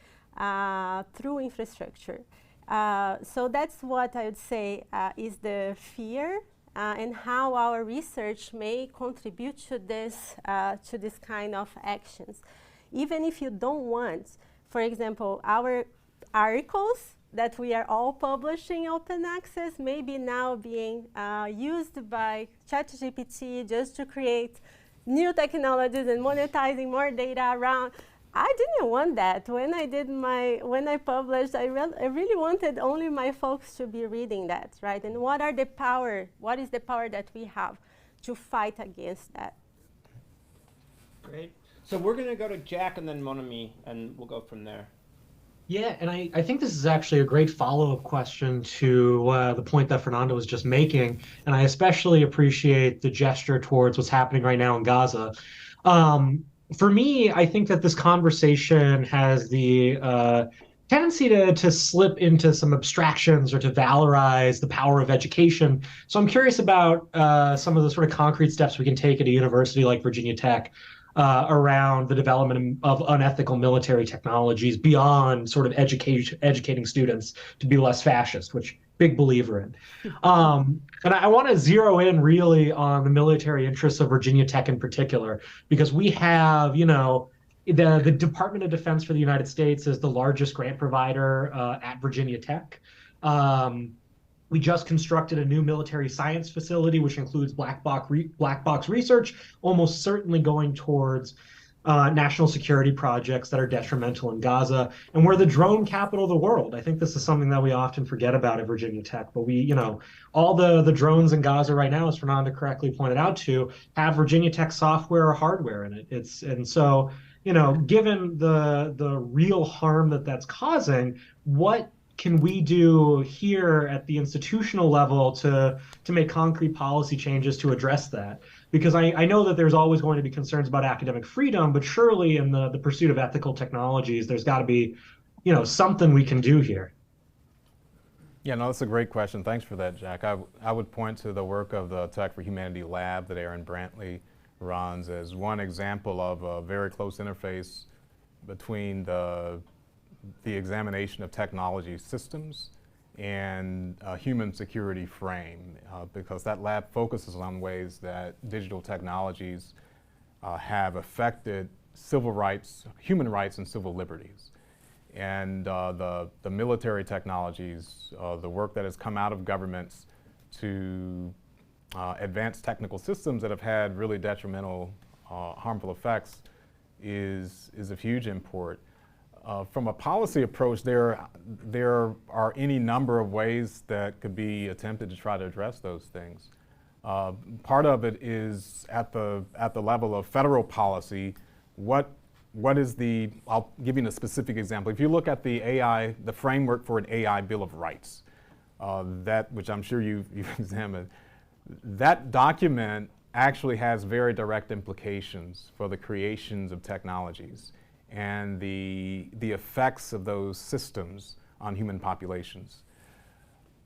through infrastructure. So that's what I would say is the fear and how our research may contribute to this kind of actions. Even if you don't want, for example, our articles that we are all publishing open access may be now being used by ChatGPT just to create new technologies and monetizing more data around. I didn't want that. When I published, I really wanted only my folks to be reading that, right? And what is the power that we have to fight against that? Great. So we're going to go to Jack and then Monami, and we'll go from there. Yeah, and I think this is actually a great follow-up question to the point that Fernanda was just making, and I especially appreciate the gesture towards what's happening right now in Gaza. For me, I think that this conversation has the tendency to slip into some abstractions or to valorize the power of education. So I'm curious about some of the sort of concrete steps we can take at a university like Virginia Tech around the development of unethical military technologies beyond sort of educating students to be less fascist, which big believer in. And I want to zero in really on the military interests of Virginia Tech in particular, because we have, the Department of Defense for the United States is the largest grant provider at Virginia Tech. We just constructed a new military science facility, which includes black box research, almost certainly going towards national security projects that are detrimental in Gaza. And we're the drone capital of the world. I think this is something that we often forget about at Virginia Tech. But we, all the drones in Gaza right now, as Fernanda correctly pointed out to, have Virginia Tech software or hardware in it. And so, given the real harm that's causing, what can we do here at the institutional level to make concrete policy changes to address that? Because I know that there's always going to be concerns about academic freedom, but surely in the pursuit of ethical technologies, there's got to be, something we can do here. Yeah, no, that's a great question. Thanks for that, Jack. I would point to the work of the Tech for Humanity Lab that Aaron Brantley runs as one example of a very close interface between the examination of technology systems and a human security frame, because that lab focuses on ways that digital technologies have affected civil rights, human rights, and civil liberties. And the military technologies, the work that has come out of governments to advance technical systems that have had really detrimental, harmful effects is of huge import. From a policy approach, there are any number of ways that could be attempted to try to address those things. Part of it is at the level of federal policy. What is the? I'll give you a specific example. If you look at the framework for an AI Bill of Rights, which I'm sure you've examined, that document actually has very direct implications for the creations of technologies and the effects of those systems on human populations.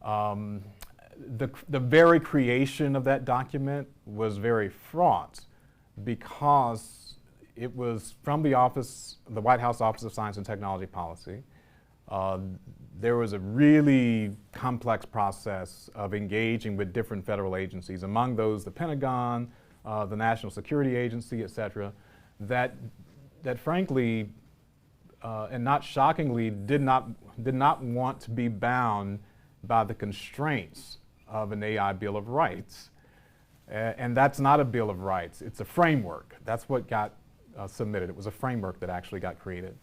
The very creation of that document was very fraught because it was from the White House Office of Science and Technology Policy. There was a really complex process of engaging with different federal agencies, among those the Pentagon, the National Security Agency, et cetera, that frankly, and not shockingly, did not want to be bound by the constraints of an AI Bill of Rights. And that's not a Bill of Rights, it's a framework. That's what got submitted. It was a framework that actually got created.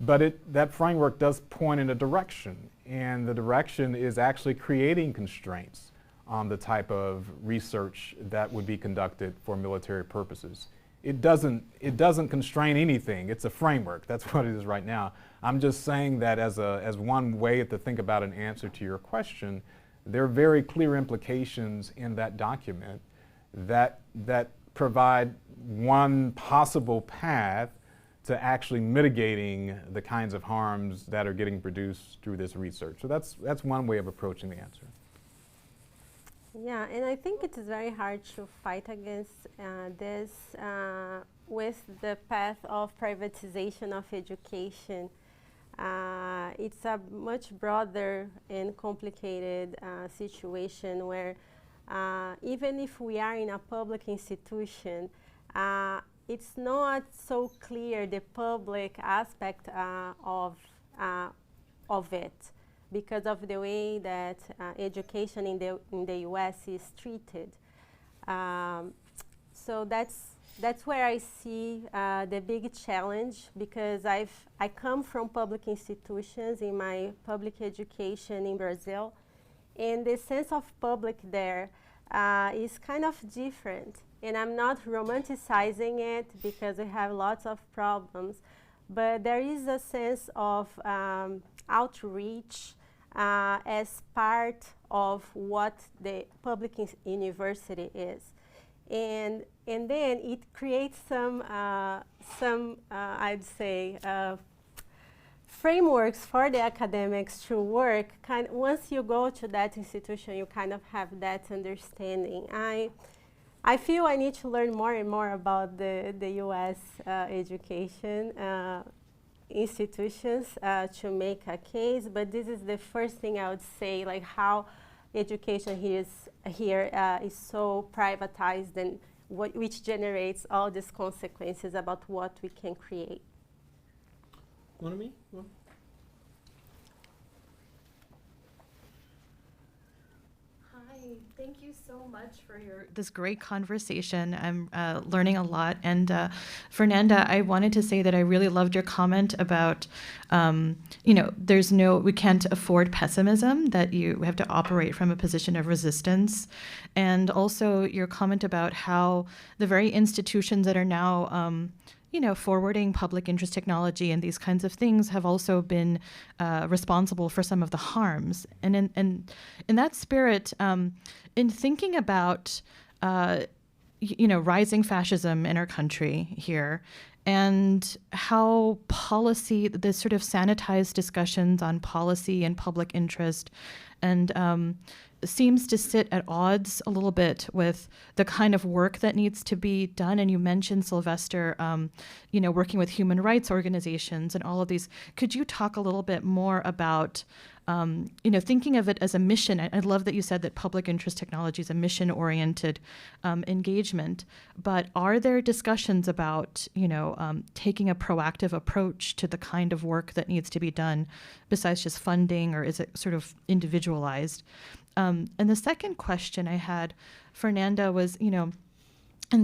But that framework does point in a direction, and the direction is actually creating constraints on the type of research that would be conducted for military purposes. It doesn't constrain anything. It's a framework. That's what it is right now. I'm just saying that as one way to think about an answer to your question. There are very clear implications in that document that provide one possible path to actually mitigating the kinds of harms that are getting produced through this research. So that's one way of approaching the answer. Yeah, and I think it is very hard to fight against this with the path of privatization of education. It's a much broader and complicated situation where even if we are in a public institution, it's not so clear the public aspect of it because of the way that education in the U.S. is treated. So that's where I see the big challenge, because I come from public institutions in my public education in Brazil, and the sense of public there is kind of different. And I'm not romanticizing it because we have lots of problems, but there is a sense of outreach as part of what the public university is. And then it creates some I'd say, frameworks for the academics to work. Once you go to that institution, you kind of have that understanding. I feel I need to learn more and more about the U.S. Education institutions to make a case, but this is the first thing I would say, like how education here is so privatized, and which generates all these consequences about what we can create. One of me? One? Hi, thank you so much for this great conversation. I'm learning a lot. And Fernanda, I wanted to say that I really loved your comment about, we can't afford pessimism, that you have to operate from a position of resistance. And also your comment about how the very institutions that are now forwarding public interest technology and these kinds of things have also been responsible for some of the harms. And in that spirit, in thinking about rising fascism in our country here, and how policy, the sort of sanitized discussions on policy and public interest, and seems to sit at odds a little bit with the kind of work that needs to be done. And you mentioned, Sylvester, working with human rights organizations and all of these. Could you talk a little bit more about, thinking of it as a mission? I love that you said that public interest technology is a mission-oriented engagement, but are there discussions about, taking a proactive approach to the kind of work that needs to be done besides just funding, or is it sort of individualized? And the second question I had, Fernanda, was, in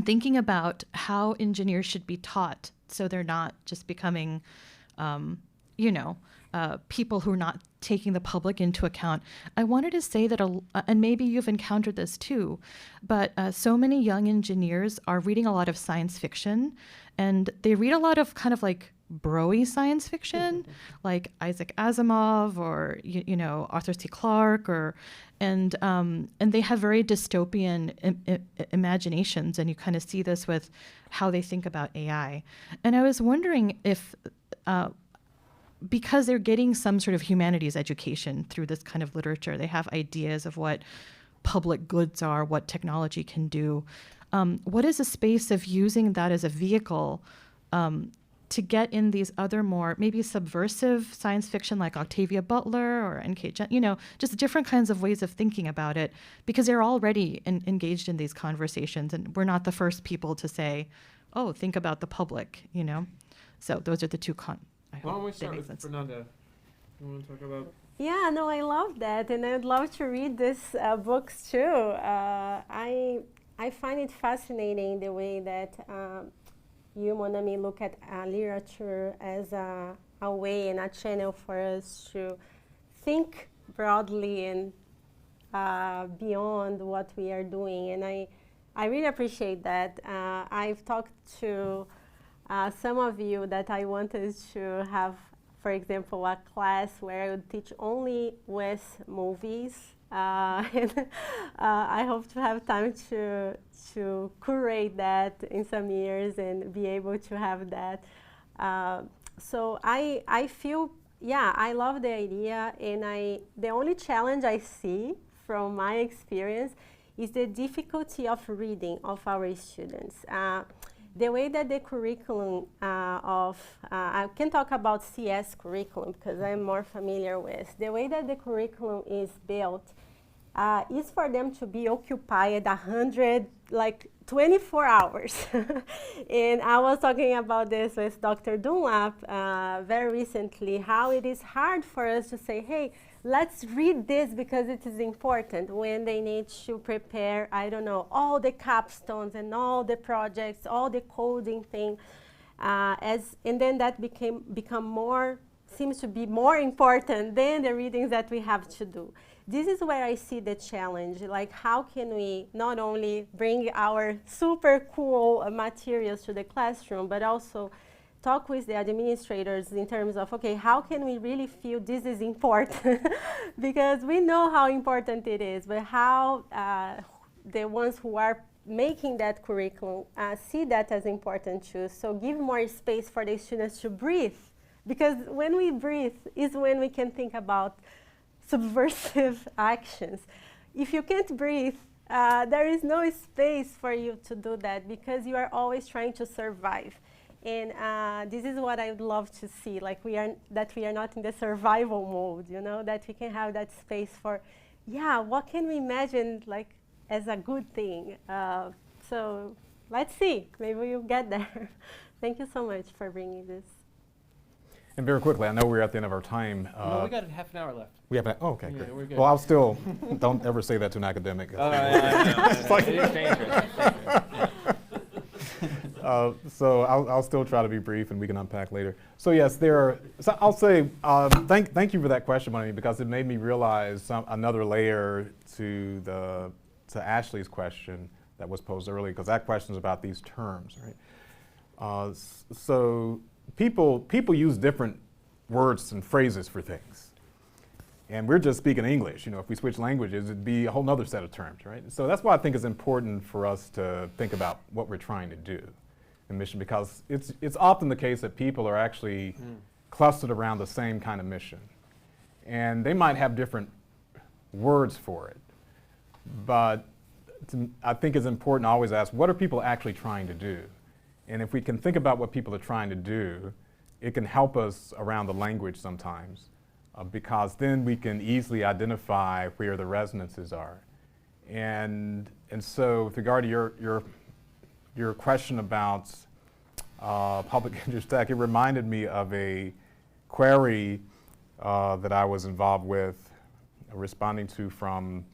thinking about how engineers should be taught so they're not just becoming, people who are not taking the public into account. I wanted to say that, and maybe you've encountered this too, but so many young engineers are reading a lot of science fiction, and they read a lot of kind of like bro-y science fiction, like Isaac Asimov or Arthur C. Clarke, and they have very dystopian imaginations, and you kind of see this with how they think about AI. And I was wondering if, because they're getting some sort of humanities education through this kind of literature, they have ideas of what public goods are, what technology can do. What is a space of using that as a vehicle to get in these other more maybe subversive science fiction like Octavia Butler or N.K. Just different kinds of ways of thinking about it, because they're already engaged in these conversations, and we're not the first people to say, oh, think about the public, So those are the two Why don't we start with Fernanda? You want to talk about? Yeah, no, I love that, and I'd love to read these books too. I find it fascinating the way that you, Monami, look at literature as a way and a channel for us to think broadly and beyond what we are doing. And I really appreciate that. I've talked to some of you that I wanted to have, for example, a class where I would teach only with movies. And I hope to have time to curate that in some years and be able to have that. So I feel, I love the idea, and the only challenge I see from my experience is the difficulty of reading of our students. The way that the curriculum I can talk about CS curriculum because I'm more familiar with. The way that the curriculum is built is for them to be occupied 24 hours. And I was talking about this with Dr. Dunlap very recently, how it is hard for us to say, hey, let's read this because it is important when they need to prepare, I don't know, all the capstones and all the projects, all the coding thing. And then that seems to be more important than the readings that we have to do. This is where I see the challenge, like how can we not only bring our super cool materials to the classroom, but also talk with the administrators in terms of, okay, how can we really feel this is important? Because we know how important it is, but how the ones who are making that curriculum see that as important too. So give more space for the students to breathe, because when we breathe is when we can think about subversive actions. If you can't breathe, there is no space for you to do that because you are always trying to survive. And this is what I would love to see, like we are not in the survival mode, you know, that we can have that space for, yeah, what can we imagine like as a good thing? So let's see, maybe we'll get there. Thank you so much for bringing this. And very quickly, I know we're at the end of our time. No, we got half an hour left. We have okay, yeah, great. We're good. Well, I'll still, don't ever say that to an academic. Oh, yeah. It is dangerous. So I'll still try to be brief, and we can unpack later. So yes, so I'll say thank you for that question, Bonnie, because it made me realize another layer to Ashley's question that was posed earlier, because that question is about these terms, right? So people use different words and phrases for things. And we're just speaking English. You know, if we switch languages, it'd be a whole nother set of terms, right? So that's why I think it's important for us to think about what we're trying to do in mission, because it's often the case that people are actually clustered around the same kind of mission. And they might have different words for it. But I think it's important to always ask, what are people actually trying to do? And if we can think about what people are trying to do, it can help us around the language sometimes. Because then we can easily identify where the resonances are. And so with regard to your question about public interest tech, it reminded me of a query that I was involved with, responding to from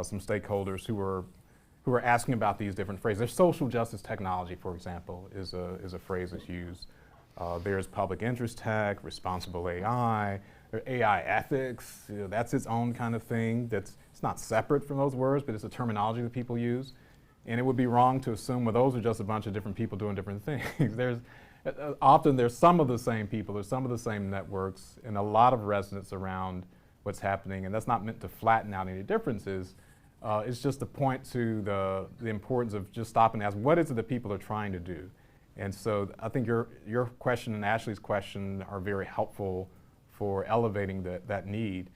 some stakeholders who were asking about these different phrases. There's social justice technology, for example, is a phrase that's used. There's public interest tech, responsible AI, AI ethics, you know, that's its own kind of thing. It's not separate from those words, but it's a terminology that people use. And it would be wrong to assume, well, those are just a bunch of different people doing different things. Often there's some of the same people, there's some of the same networks, and a lot of resonance around what's happening. And that's not meant to flatten out any differences. It's just to point to the importance of just stopping and asking, what is it that people are trying to do? And so I think your question and Ashley's question are very helpful for elevating that need.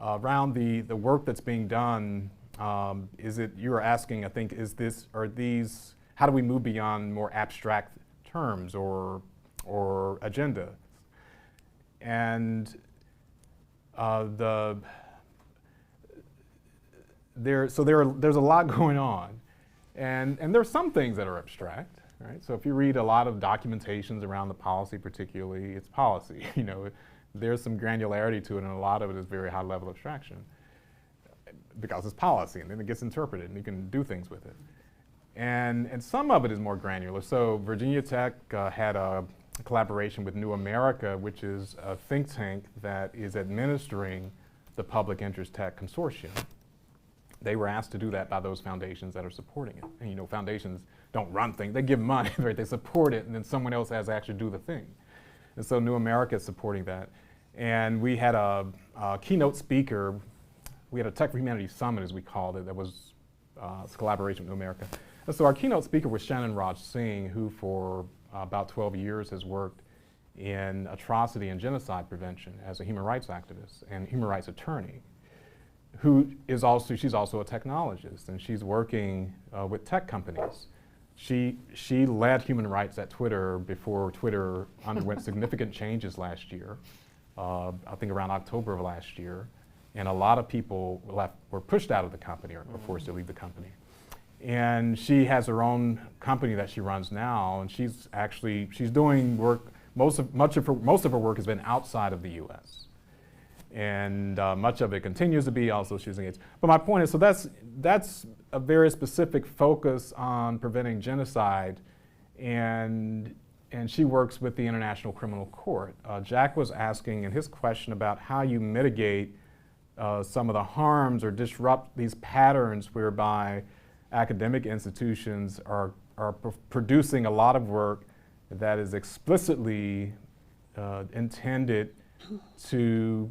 Around the work that's being done, you were asking, I think, how do we move beyond more abstract terms or agenda? And there's a lot going on. And there's some things that are abstract, right? So if you read a lot of documentations around the policy particularly, it's policy, you know. There's some granularity to it, and a lot of it is very high level abstraction because it's policy, and then it gets interpreted, and you can do things with it. And some of it is more granular. So Virginia Tech had a collaboration with New America, which is a think tank that is administering the Public Interest Tech Consortium. They were asked to do that by those foundations that are supporting it. And you know, foundations don't run things, they give money, right? They support it, and then someone else has to actually do the thing. And so New America is supporting that. And we had a keynote speaker. We had a Tech for Humanities Summit, as we called it, that was a collaboration with New America. And so our keynote speaker was Shannon Raj Singh, who for about 12 years has worked in atrocity and genocide prevention as a human rights activist and human rights attorney, she's also a technologist, and she's working with tech companies She led human rights at Twitter before Twitter underwent significant changes last year, I think around October of last year, and a lot of people were pushed out of the company or forced to leave the company. And she has her own company that she runs now, and she's doing work. Most of her work has been outside of the U.S. and much of it continues to be. Also, she's engaged. But my point is, so that's a very specific focus on preventing genocide, and she works with the International Criminal Court. Jack was asking in his question about how you mitigate some of the harms or disrupt these patterns whereby academic institutions are producing a lot of work that is explicitly intended to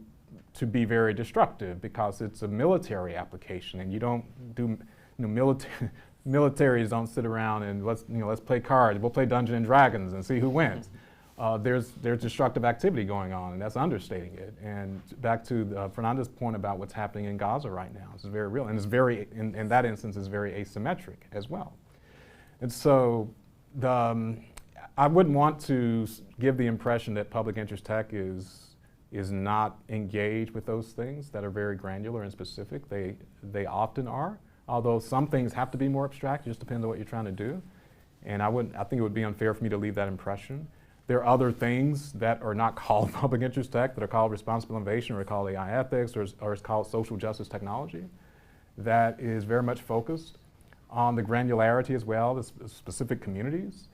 be very destructive because it's a military application, and you don't do, militaries don't sit around and let's play cards. We'll play Dungeons and Dragons and see who wins. There's destructive activity going on, and that's understating it. And back to Fernanda's point about what's happening in Gaza right now, it's very real, and it's very, in that instance, is very asymmetric as well. And so I wouldn't want to give the impression that public interest tech is not engaged with those things that are very granular and specific. They often are, although some things have to be more abstract. It just depends on what you're trying to do. And I think it would be unfair for me to leave that impression. There are other things that are not called public interest tech, that are called responsible innovation, or called AI ethics, or it's called social justice technology, that is very much focused on the granularity as well, the specific communities.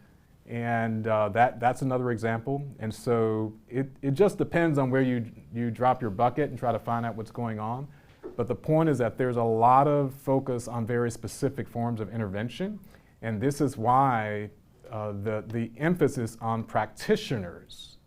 And that's another example. And so it just depends on where you drop your bucket and try to find out what's going on. But the point is that there's a lot of focus on very specific forms of intervention. And this is why the emphasis on practitioners,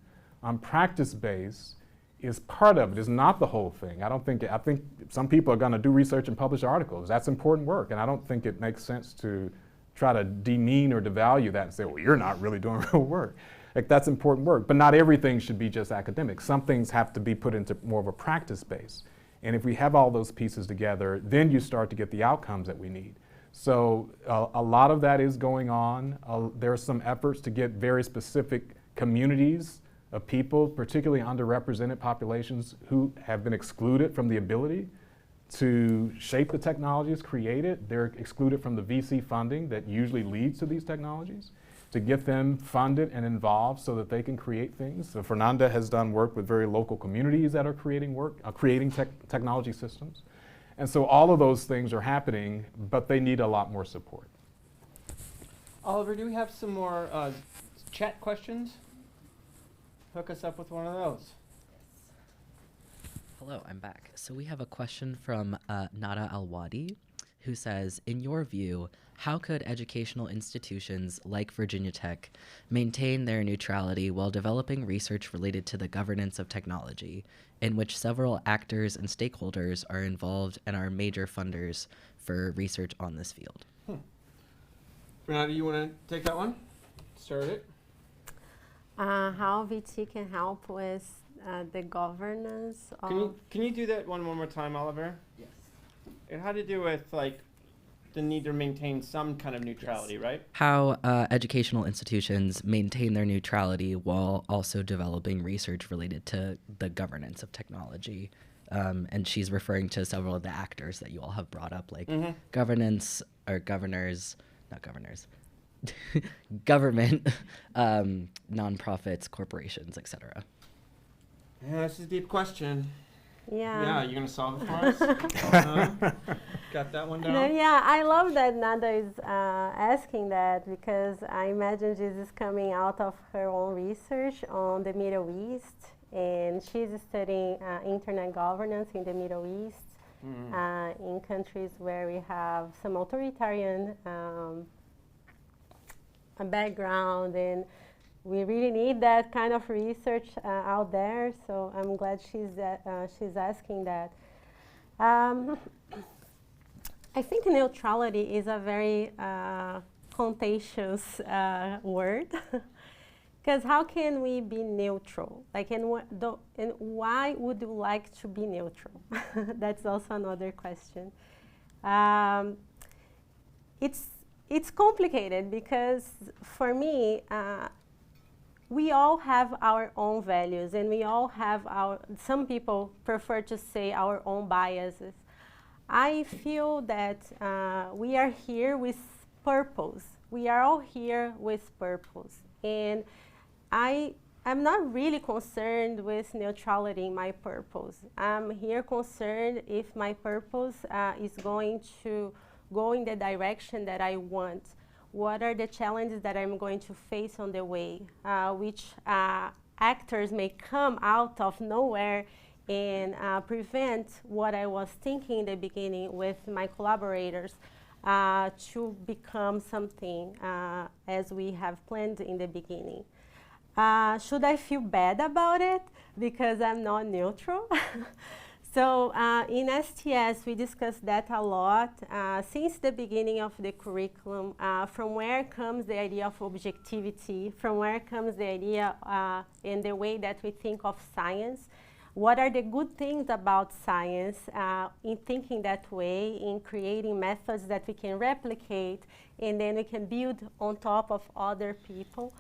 on practice base, is part of it. It's not the whole thing. I think some people are going to do research and publish articles. That's important work. And I don't think it makes sense to try to demean or devalue that and say, well, you're not really doing real work. Like, that's important work, but not everything should be just academic. Some things have to be put into more of a practice base. And if we have all those pieces together, then you start to get the outcomes that we need. So a lot of that is going on. There are some efforts to get very specific communities of people, particularly underrepresented populations, who have been excluded from the ability to shape the technologies created. They're excluded from the VC funding that usually leads to these technologies, to get them funded and involved so that they can create things. So Fernanda has done work with very local communities that are creating technology systems. And so all of those things are happening, but they need a lot more support. Oliver, do we have some more chat questions? Hook us up with one of those. Hello, I'm back. So we have a question from Nada Alwadi, who says, in your view, how could educational institutions like Virginia Tech maintain their neutrality while developing research related to the governance of technology, in which several actors and stakeholders are involved and are major funders for research on this field? Fernanda, you want to take that one? Start it. How VT can help with the governance of... Can you do that one more time, Oliver? Yes. It had to do with, like, the need to maintain some kind of neutrality, yes. Right? How educational institutions maintain their neutrality while also developing research related to the governance of technology. And she's referring to several of the actors that you all have brought up, like governance, or governors, not governors, government, nonprofits, corporations, etc. Yeah, this is a deep question. Yeah. Yeah, you gonna solve it for us? Got that one down? Yeah, I love that Nada is asking that, because I imagine this is coming out of her own research on the Middle East, and she's studying internet governance in the Middle East, in countries where we have some authoritarian background, and we really need that kind of research out there. So I'm glad she's asking that. I think neutrality is a very contentious word, because how can we be neutral? Like, and why would you like to be neutral? That's also another question. It's it's complicated because for me, we all have our own values, and we all have some people prefer to say our own biases. I feel that we are here with purpose. We are all here with purpose. And I'm not really concerned with neutrality in my purpose. I'm here concerned if my purpose is going to go in the direction that I want. What are the challenges that I'm going to face on the way? Which actors may come out of nowhere and prevent what I was thinking in the beginning with my collaborators to become something as we have planned in the beginning. Should I feel bad about it because I'm not neutral? So in STS, we discussed that a lot since the beginning of the curriculum. From where comes the idea of objectivity? From where comes the idea and the way that we think of science? What are the good things about science in thinking that way, in creating methods that we can replicate, and then we can build on top of other people?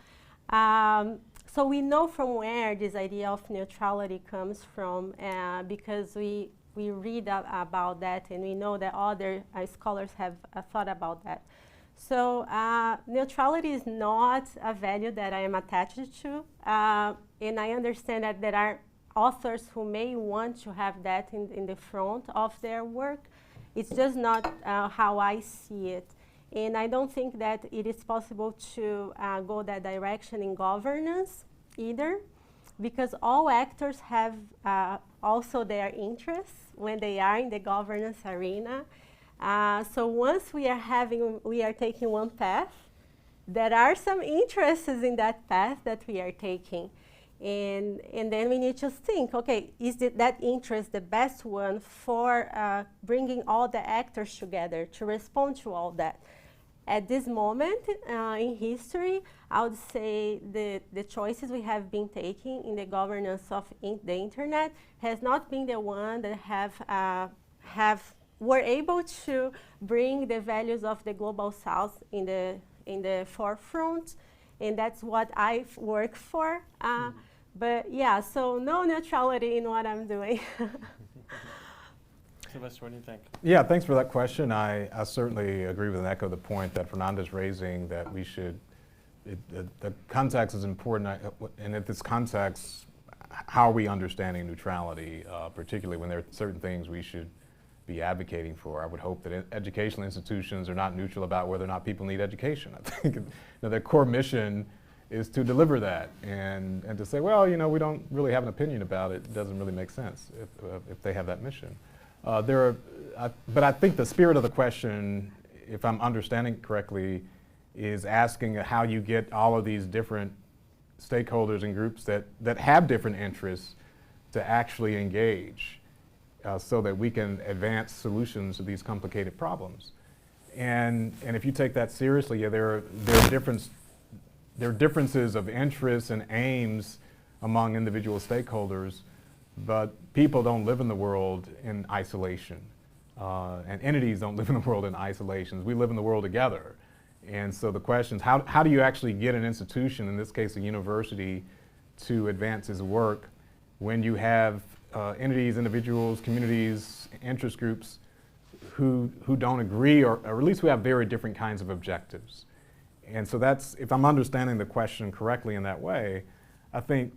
So we know from where this idea of neutrality comes from because we read about that, and we know that other scholars have thought about that. So neutrality is not a value that I am attached to, and I understand that there are authors who may want to have that in the front of their work. It's just not how I see it. And I don't think that it is possible to go that direction in governance either, because all actors have also their interests when they are in the governance arena. So once we are taking one path, there are some interests in that path that we are taking. And then we need to think, okay, is that interest the best one for bringing all the actors together to respond to all that? At this moment in history, I would say the choices we have been taking in the governance of the internet has not been the one that were able to bring the values of the global south in the forefront, and that's what I work for. But yeah, so no neutrality in what I'm doing. Sylvester, what do you think? Yeah, thanks for that question. I certainly agree with and echo the point that Fernanda's raising, that we should, the context is important, and in this context, how are we understanding neutrality, particularly when there are certain things we should be advocating for. I would hope that educational institutions are not neutral about whether or not people need education. I think their core mission is to deliver that, and to say, well, we don't really have an opinion about it. It doesn't really make sense if they have that mission. But I think the spirit of the question, if I'm understanding correctly, is asking how you get all of these different stakeholders and groups that have different interests to actually engage so that we can advance solutions to these complicated problems. And if you take that seriously, yeah, there are differences of interests and aims among individual stakeholders, but people don't live in the world in isolation. And entities don't live in the world in isolation. We live in the world together. And so the question is, how do you actually get an institution, in this case a university, to advance its work when you have entities, individuals, communities, interest groups who don't agree, or at least who have very different kinds of objectives? And so that's, if I'm understanding the question correctly in that way, I think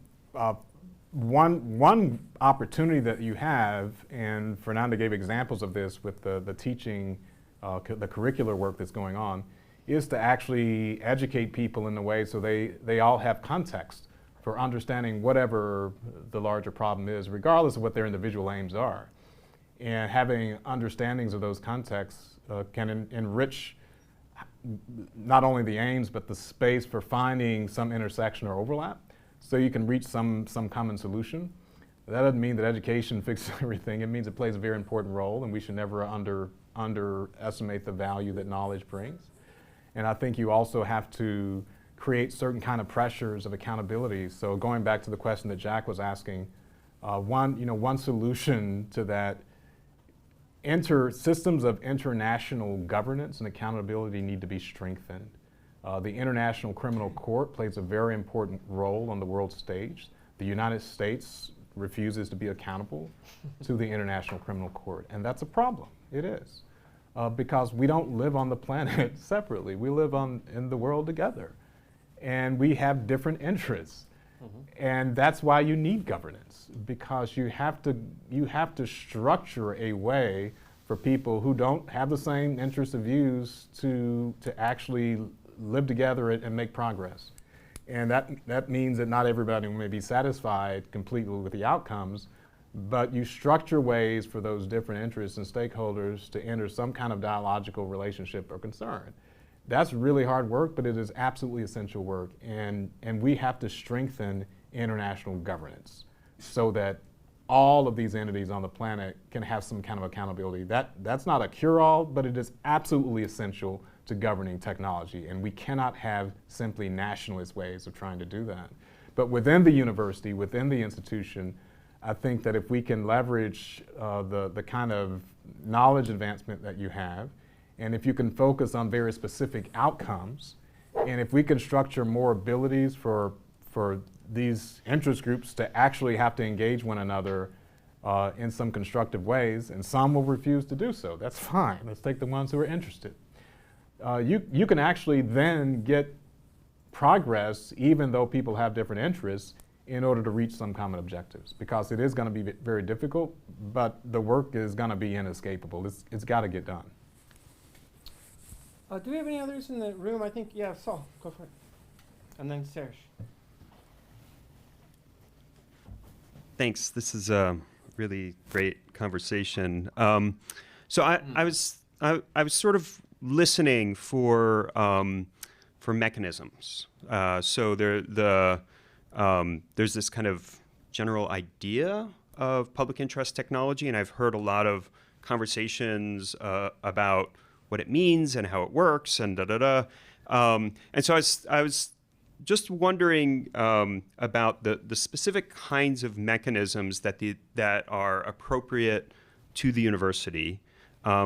one opportunity that you have, and Fernanda gave examples of this with the teaching, the curricular work that's going on, is to actually educate people in a way so they all have context for understanding whatever the larger problem is, regardless of what their individual aims are. And having understandings of those contexts can enrich not only the aims, but the space for finding some intersection or overlap, so you can reach some common solution. That doesn't mean that education fixes everything. It means it plays a very important role, and we should never underestimate the value that knowledge brings. And I think you also have to create certain kind of pressures of accountability. So going back to the question that Jack was asking, one solution to that systems of international governance and accountability need to be strengthened. The International Criminal Court plays a very important role on the world stage. The United States refuses to be accountable to the International Criminal Court, and that's a problem. It is. Because we don't live on the planet separately. We live in the world together. And we have different interests. And that's why you need governance, because you have to structure a way for people who don't have the same interests and views to actually live together and make progress. And that means that not everybody may be satisfied completely with the outcomes, but you structure ways for those different interests and stakeholders to enter some kind of dialogical relationship or concern. That's really hard work, but it is absolutely essential work. And we have to strengthen international governance so that all of these entities on the planet can have some kind of accountability. That's not a cure-all, but it is absolutely essential to governing technology. And we cannot have simply nationalist ways of trying to do that. But within the university, within the institution, I think that if we can leverage the kind of knowledge advancement that you have, and if you can focus on very specific outcomes, and if we can structure more abilities for these interest groups to actually have to engage one another in some constructive ways, and some will refuse to do so, that's fine. Let's take the ones who are interested. You can actually then get progress even though people have different interests in order to reach some common objectives, because it is going to be very difficult, but the work is going to be inescapable. It's got to get done. Do we have any others in the room? I think, yeah, Saul, go for it. And then Serge. Thanks. This is a really great conversation. So I was sort of listening for mechanisms. So there's this kind of general idea of public interest technology, and I've heard a lot of conversations about what it means and how it works and and so I was just wondering about the specific kinds of mechanisms that are appropriate to the university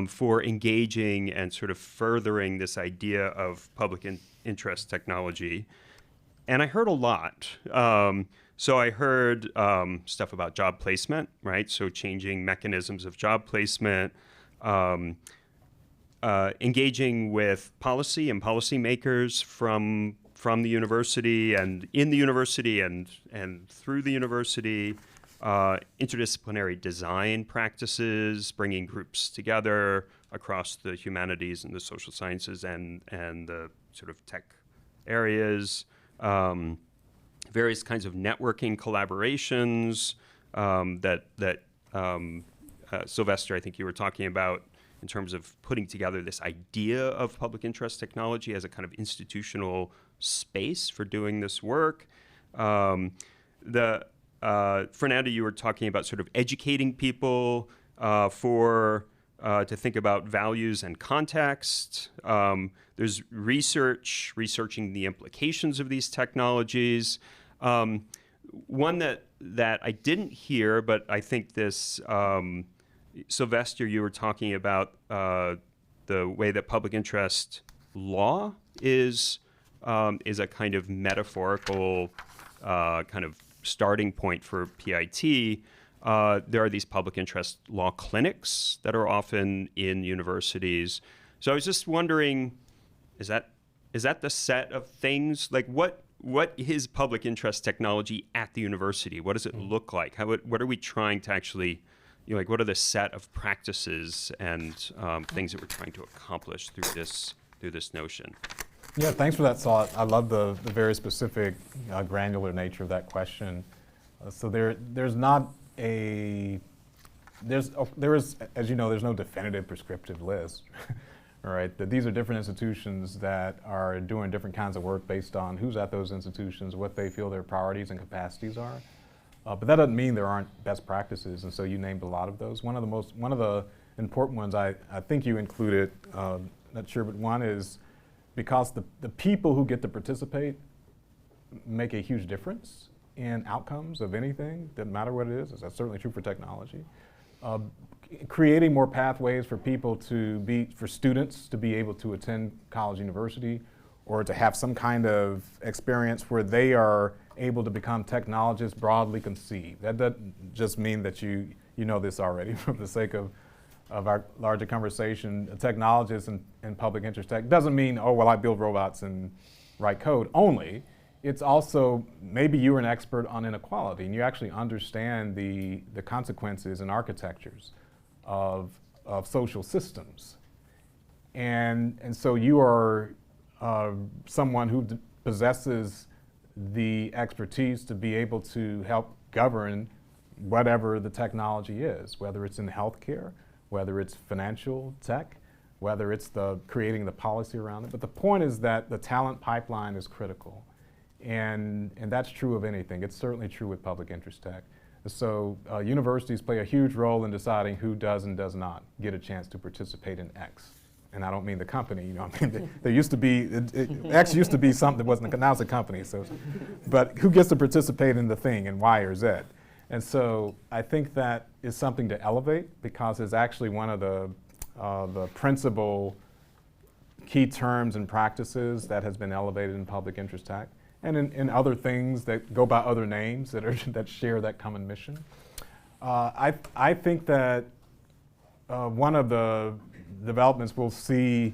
for engaging and sort of furthering this idea of public interest technology. And I heard a lot. So I heard stuff about job placement, right? So changing mechanisms of job placement, engaging with policy and policymakers from the university and in the university and through the university, interdisciplinary design practices, bringing groups together across the humanities and the social sciences and the sort of tech areas, various kinds of networking collaborations that Sylvester, I think you were talking about, in terms of putting together this idea of public interest technology as a kind of institutional space for doing this work. Fernanda, you were talking about sort of educating people to think about values and context. There's researching the implications of these technologies. One that I didn't hear, but I think this, Sylvester, you were talking about the way that public interest law is a kind of metaphorical kind of starting point for PIT. There are these public interest law clinics that are often in universities. So I was just wondering, is that the set of things? Like what is public interest technology at the university? What does it look like? What are we trying to actually, like what are the set of practices and things that we're trying to accomplish through this notion? Yeah, thanks for that, Saul. I love the very specific, granular nature of that question. So there is, as you know, there's no definitive prescriptive list. All right, that these are different institutions that are doing different kinds of work based on who's at those institutions, what they feel their priorities and capacities are. But that doesn't mean there aren't best practices, and so you named a lot of those. One of the important ones I think you included, not sure, but one is because the people who get to participate make a huge difference in outcomes of anything, doesn't matter what it is. That's certainly true for technology. creating more pathways for people for students to be able to attend college, university, or to have some kind of experience where they are able to become technologists broadly conceived. That doesn't just mean that you know this already for the sake of our larger conversation. A technologist in public interest tech doesn't mean, oh, well, I build robots and write code only. It's also, maybe you're an expert on inequality and you actually understand the consequences and architectures of social systems. And so you are someone who possesses the expertise to be able to help govern whatever the technology is, whether it's in healthcare, whether it's financial tech, whether it's creating the policy around it. But the point is that the talent pipeline is critical. And that's true of anything. It's certainly true with public interest tech. So universities play a huge role in deciding who does and does not get a chance to participate in X. And I don't mean the company, you know, I mean, there used to be, X used to be something that wasn't, now it's a company, so. But who gets to participate in the thing and Y or Z? And so I think that is something to elevate because it's actually one of the principal key terms and practices that has been elevated in public interest tech and in other things that go by other names that share that common mission. I think that one of the developments we'll see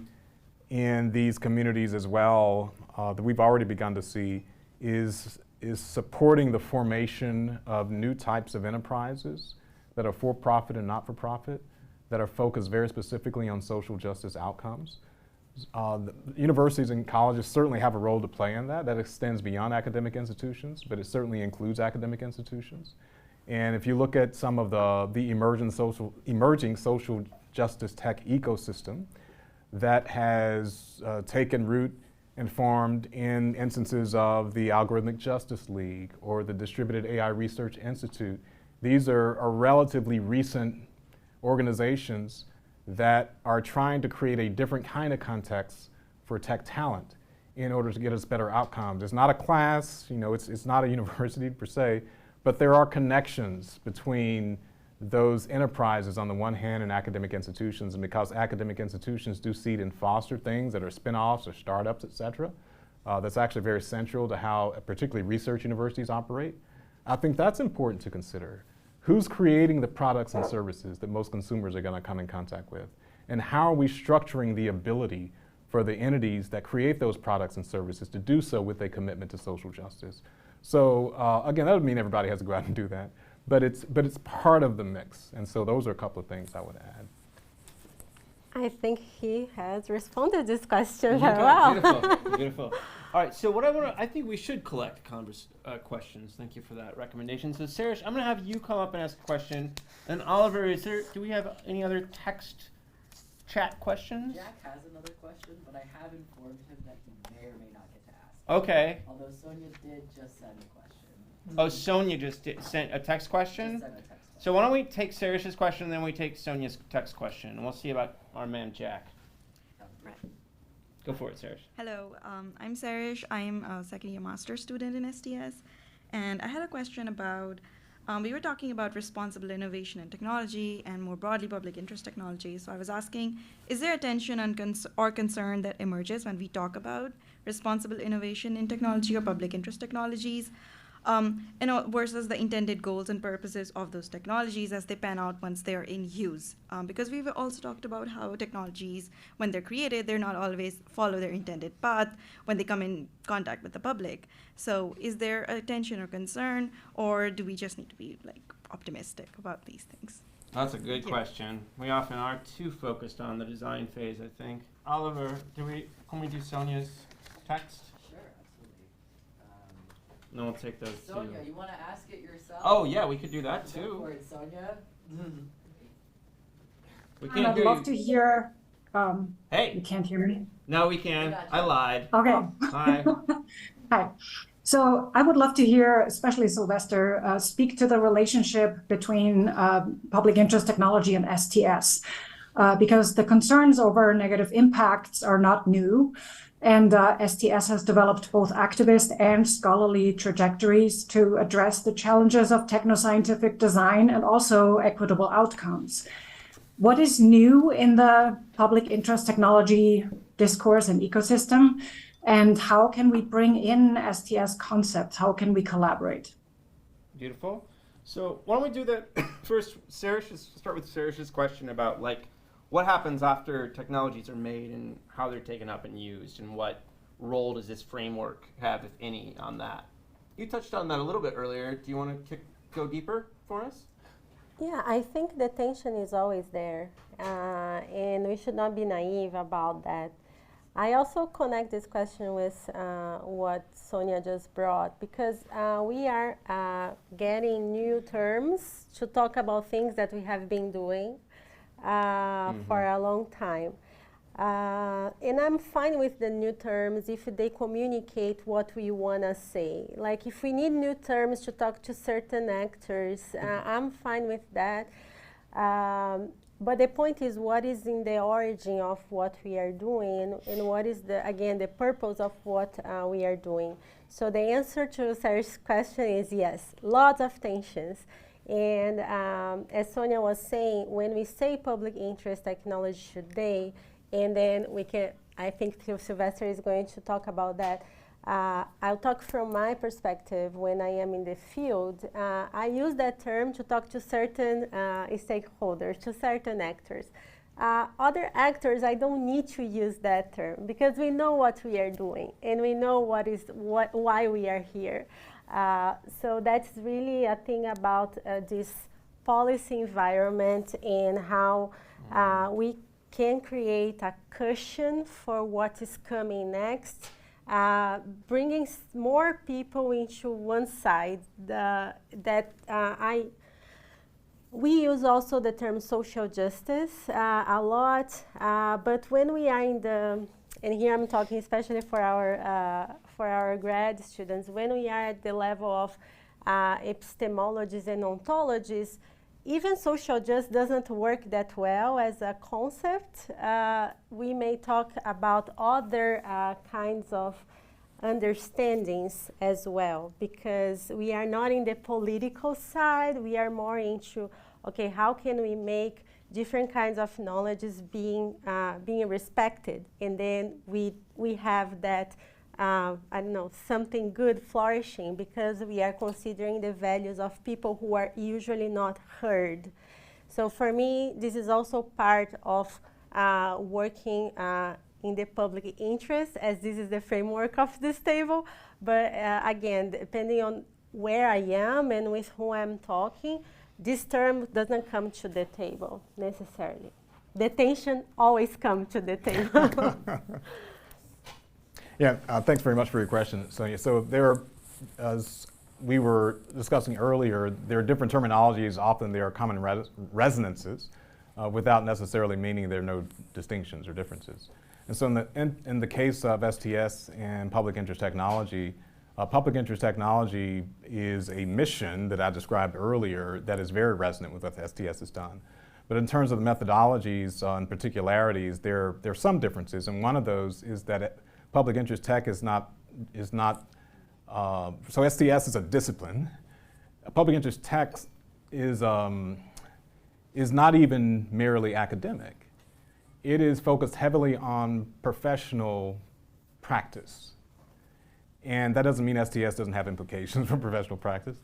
in these communities as well that we've already begun to see is supporting the formation of new types of enterprises that are for-profit and not-for-profit, that are focused very specifically on social justice outcomes. The universities and colleges certainly have a role to play in that. That extends beyond academic institutions, but it certainly includes academic institutions. And if you look at some of the emerging social justice tech ecosystem that has taken root and formed in instances of the Algorithmic Justice League or the Distributed AI Research Institute, these are relatively recent organizations that are trying to create a different kind of context for tech talent in order to get us better outcomes. It's not a class, you know, it's not a university per se, but there are connections between those enterprises on the one hand and academic institutions, and because academic institutions do seed and foster things that are spin-offs or startups, et cetera, that's actually very central to how particularly research universities operate. I think that's important to consider. Who's creating the products and services that most consumers are going to come in contact with? And how are we structuring the ability for the entities that create those products and services to do so with a commitment to social justice? So again, that doesn't mean everybody has to go out and do that, but it's part of the mix. And so those are a couple of things I would add. I think he has responded to this question very well. Beautiful, beautiful. All right, so what I think we should collect questions. Thank you for that recommendation. So Sarish, I'm going to have you come up and ask a question. And Oliver, do we have any other text chat questions? Jack has another question, but I have informed him that he may or may not get to ask. Okay. Although Sonia did just send a question. Oh, Sonia just sent a text question? Just sent a text question. So why don't we take Sarish's question and then we take Sonia's text question, and we'll see about our man Jack. Right. Go for it, Sarish. Hello, I'm Sarish. I'm a second-year master's student in STS, and I had a question about, we were talking about responsible innovation in technology and more broadly public interest technology. So I was asking, is there a tension or concern that emerges when we talk about responsible innovation in technology or public interest technologies? Versus the intended goals and purposes of those technologies as they pan out once they're in use. Because we've also talked about how technologies, when they're created, they're not always follow their intended path when they come in contact with the public. So is there a tension or concern, or do we just need to be optimistic about these things? That's a good question. We often are too focused on the design phase, I think. Oliver, can we do Sonia's text? No, we'll take those Sonia, two. you want to ask it yourself? Oh, yeah, we could do that too. Go for it, Sonia. We can't I'd hear love you. to hear. Hey. You can't hear me? No, we can. I lied. Okay. Hi. Hi. So I would love to hear, especially Sylvester, speak to the relationship between public interest technology and STS. because the concerns over negative impacts are not new. And STS has developed both activist and scholarly trajectories to address the challenges of technoscientific design and also equitable outcomes. What is new in the public interest technology discourse and ecosystem? And how can we bring in STS concepts? How can we collaborate? Beautiful. So why don't we do that first? Start with Sarish's question about what happens after technologies are made and how they're taken up and used, and what role does this framework have, if any, on that? You touched on that a little bit earlier. Do you want to go deeper for us? Yeah, I think the tension is always there, and we should not be naive about that. I also connect this question with what Sonia just brought, because we are getting new terms to talk about things that we have been doing for a long time. And I'm fine with the new terms if they communicate what we want to say. Like if we need new terms to talk to certain actors, I'm fine with that. But the point is, what is in the origin of what we are doing, and what is the purpose of what we are doing. So the answer to Sarah's question is yes, lots of tensions. And as Sonia was saying, when we say public interest technology today, and then I think Sylvester is going to talk about that. I'll talk from my perspective when I am in the field. I use that term to talk to certain stakeholders, to certain actors. Other actors, I don't need to use that term because we know what we are doing and we know why we are here. So that's really a thing about this policy environment and how we can create a cushion for what is coming next, bringing more people into one side. We use also the term social justice a lot, but when we are and here I'm talking especially for our grad students, when we are at the level of epistemologists and ontologists, even social justice doesn't work that well as a concept. We may talk about other kinds of understandings as well, because we are not in the political side. We are more into, okay, how can we make different kinds of knowledges being respected, and then we have that something good flourishing, because we are considering the values of people who are usually not heard. So for me, this is also part of working in the public interest, as this is the framework of this table. But again, depending on where I am and with whom I'm talking, this term doesn't come to the table necessarily. The tension always comes to the table. Yeah, thanks very much for your question, Sonia. So there, as we were discussing earlier, there are different terminologies. Often there are common resonances without necessarily meaning there are no distinctions or differences. And so in the case of STS and public interest technology is a mission that I described earlier that is very resonant with what STS has done. But in terms of the methodologies and particularities, there are some differences, and one of those is that public interest tech is not so STS is a discipline. Public interest tech is not even merely academic. It is focused heavily on professional practice. And that doesn't mean STS doesn't have implications for professional practice,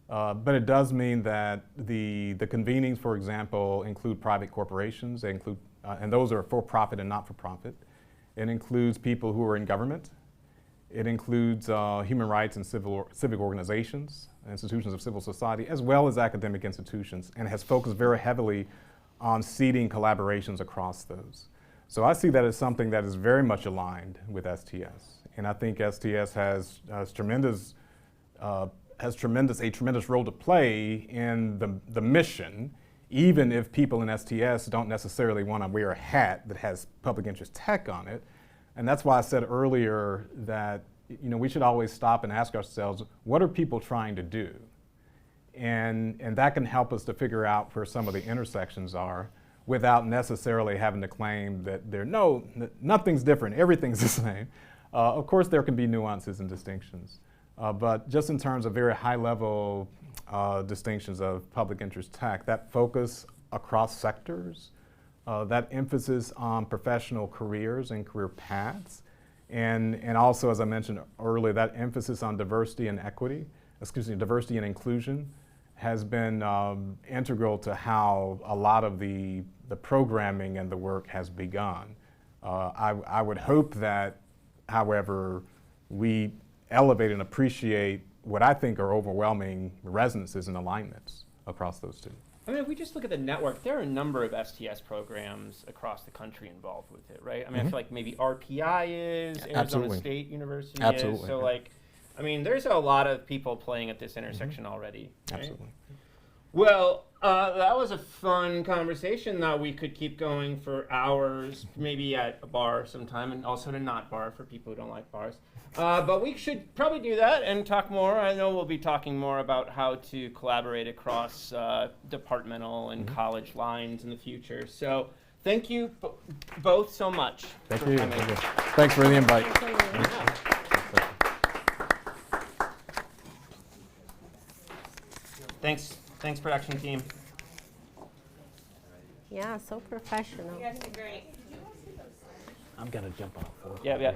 but it does mean that the convenings, for example, include private corporations. They include, and those are for-profit and not-for-profit. It includes people who are in government. It includes human rights and civic organizations, institutions of civil society, as well as academic institutions, and has focused very heavily on seeding collaborations across those. So I see that as something that is very much aligned with STS. And I think STS has a tremendous role to play in the mission, even if people in STS don't necessarily want to wear a hat that has public interest tech on it. And that's why I said earlier that we should always stop and ask ourselves, what are people trying to do? And that can help us to figure out where some of the intersections are. without necessarily having to claim that nothing's different, everything's the same. Of course, there can be nuances and distinctions, but just in terms of very high-level distinctions of public interest tech, that focus across sectors, that emphasis on professional careers and career paths, and also, as I mentioned earlier, that emphasis on diversity and diversity and inclusion has been integral to how a lot of the programming and the work has begun. I would hope that, however, we elevate and appreciate what I think are overwhelming resonances and alignments across those two. I mean, if we just look at the network, there are a number of STS programs across the country involved with it, right? I mean, I feel like maybe RPI is, Arizona Absolutely. State University Absolutely. is. So, like, I mean, there's a lot of people playing at this intersection already. Right? Absolutely. Well, that was a fun conversation that we could keep going for hours, maybe at a bar sometime, and also at a not bar for people who don't like bars. But we should probably do that and talk more. I know we'll be talking more about how to collaborate across departmental and college lines in the future. So thank you both so much. Thank for you. coming. Thank you. Thanks for the invite. Thanks, production team. Yeah, so professional. You guys did great. I'm gonna jump off. Yeah.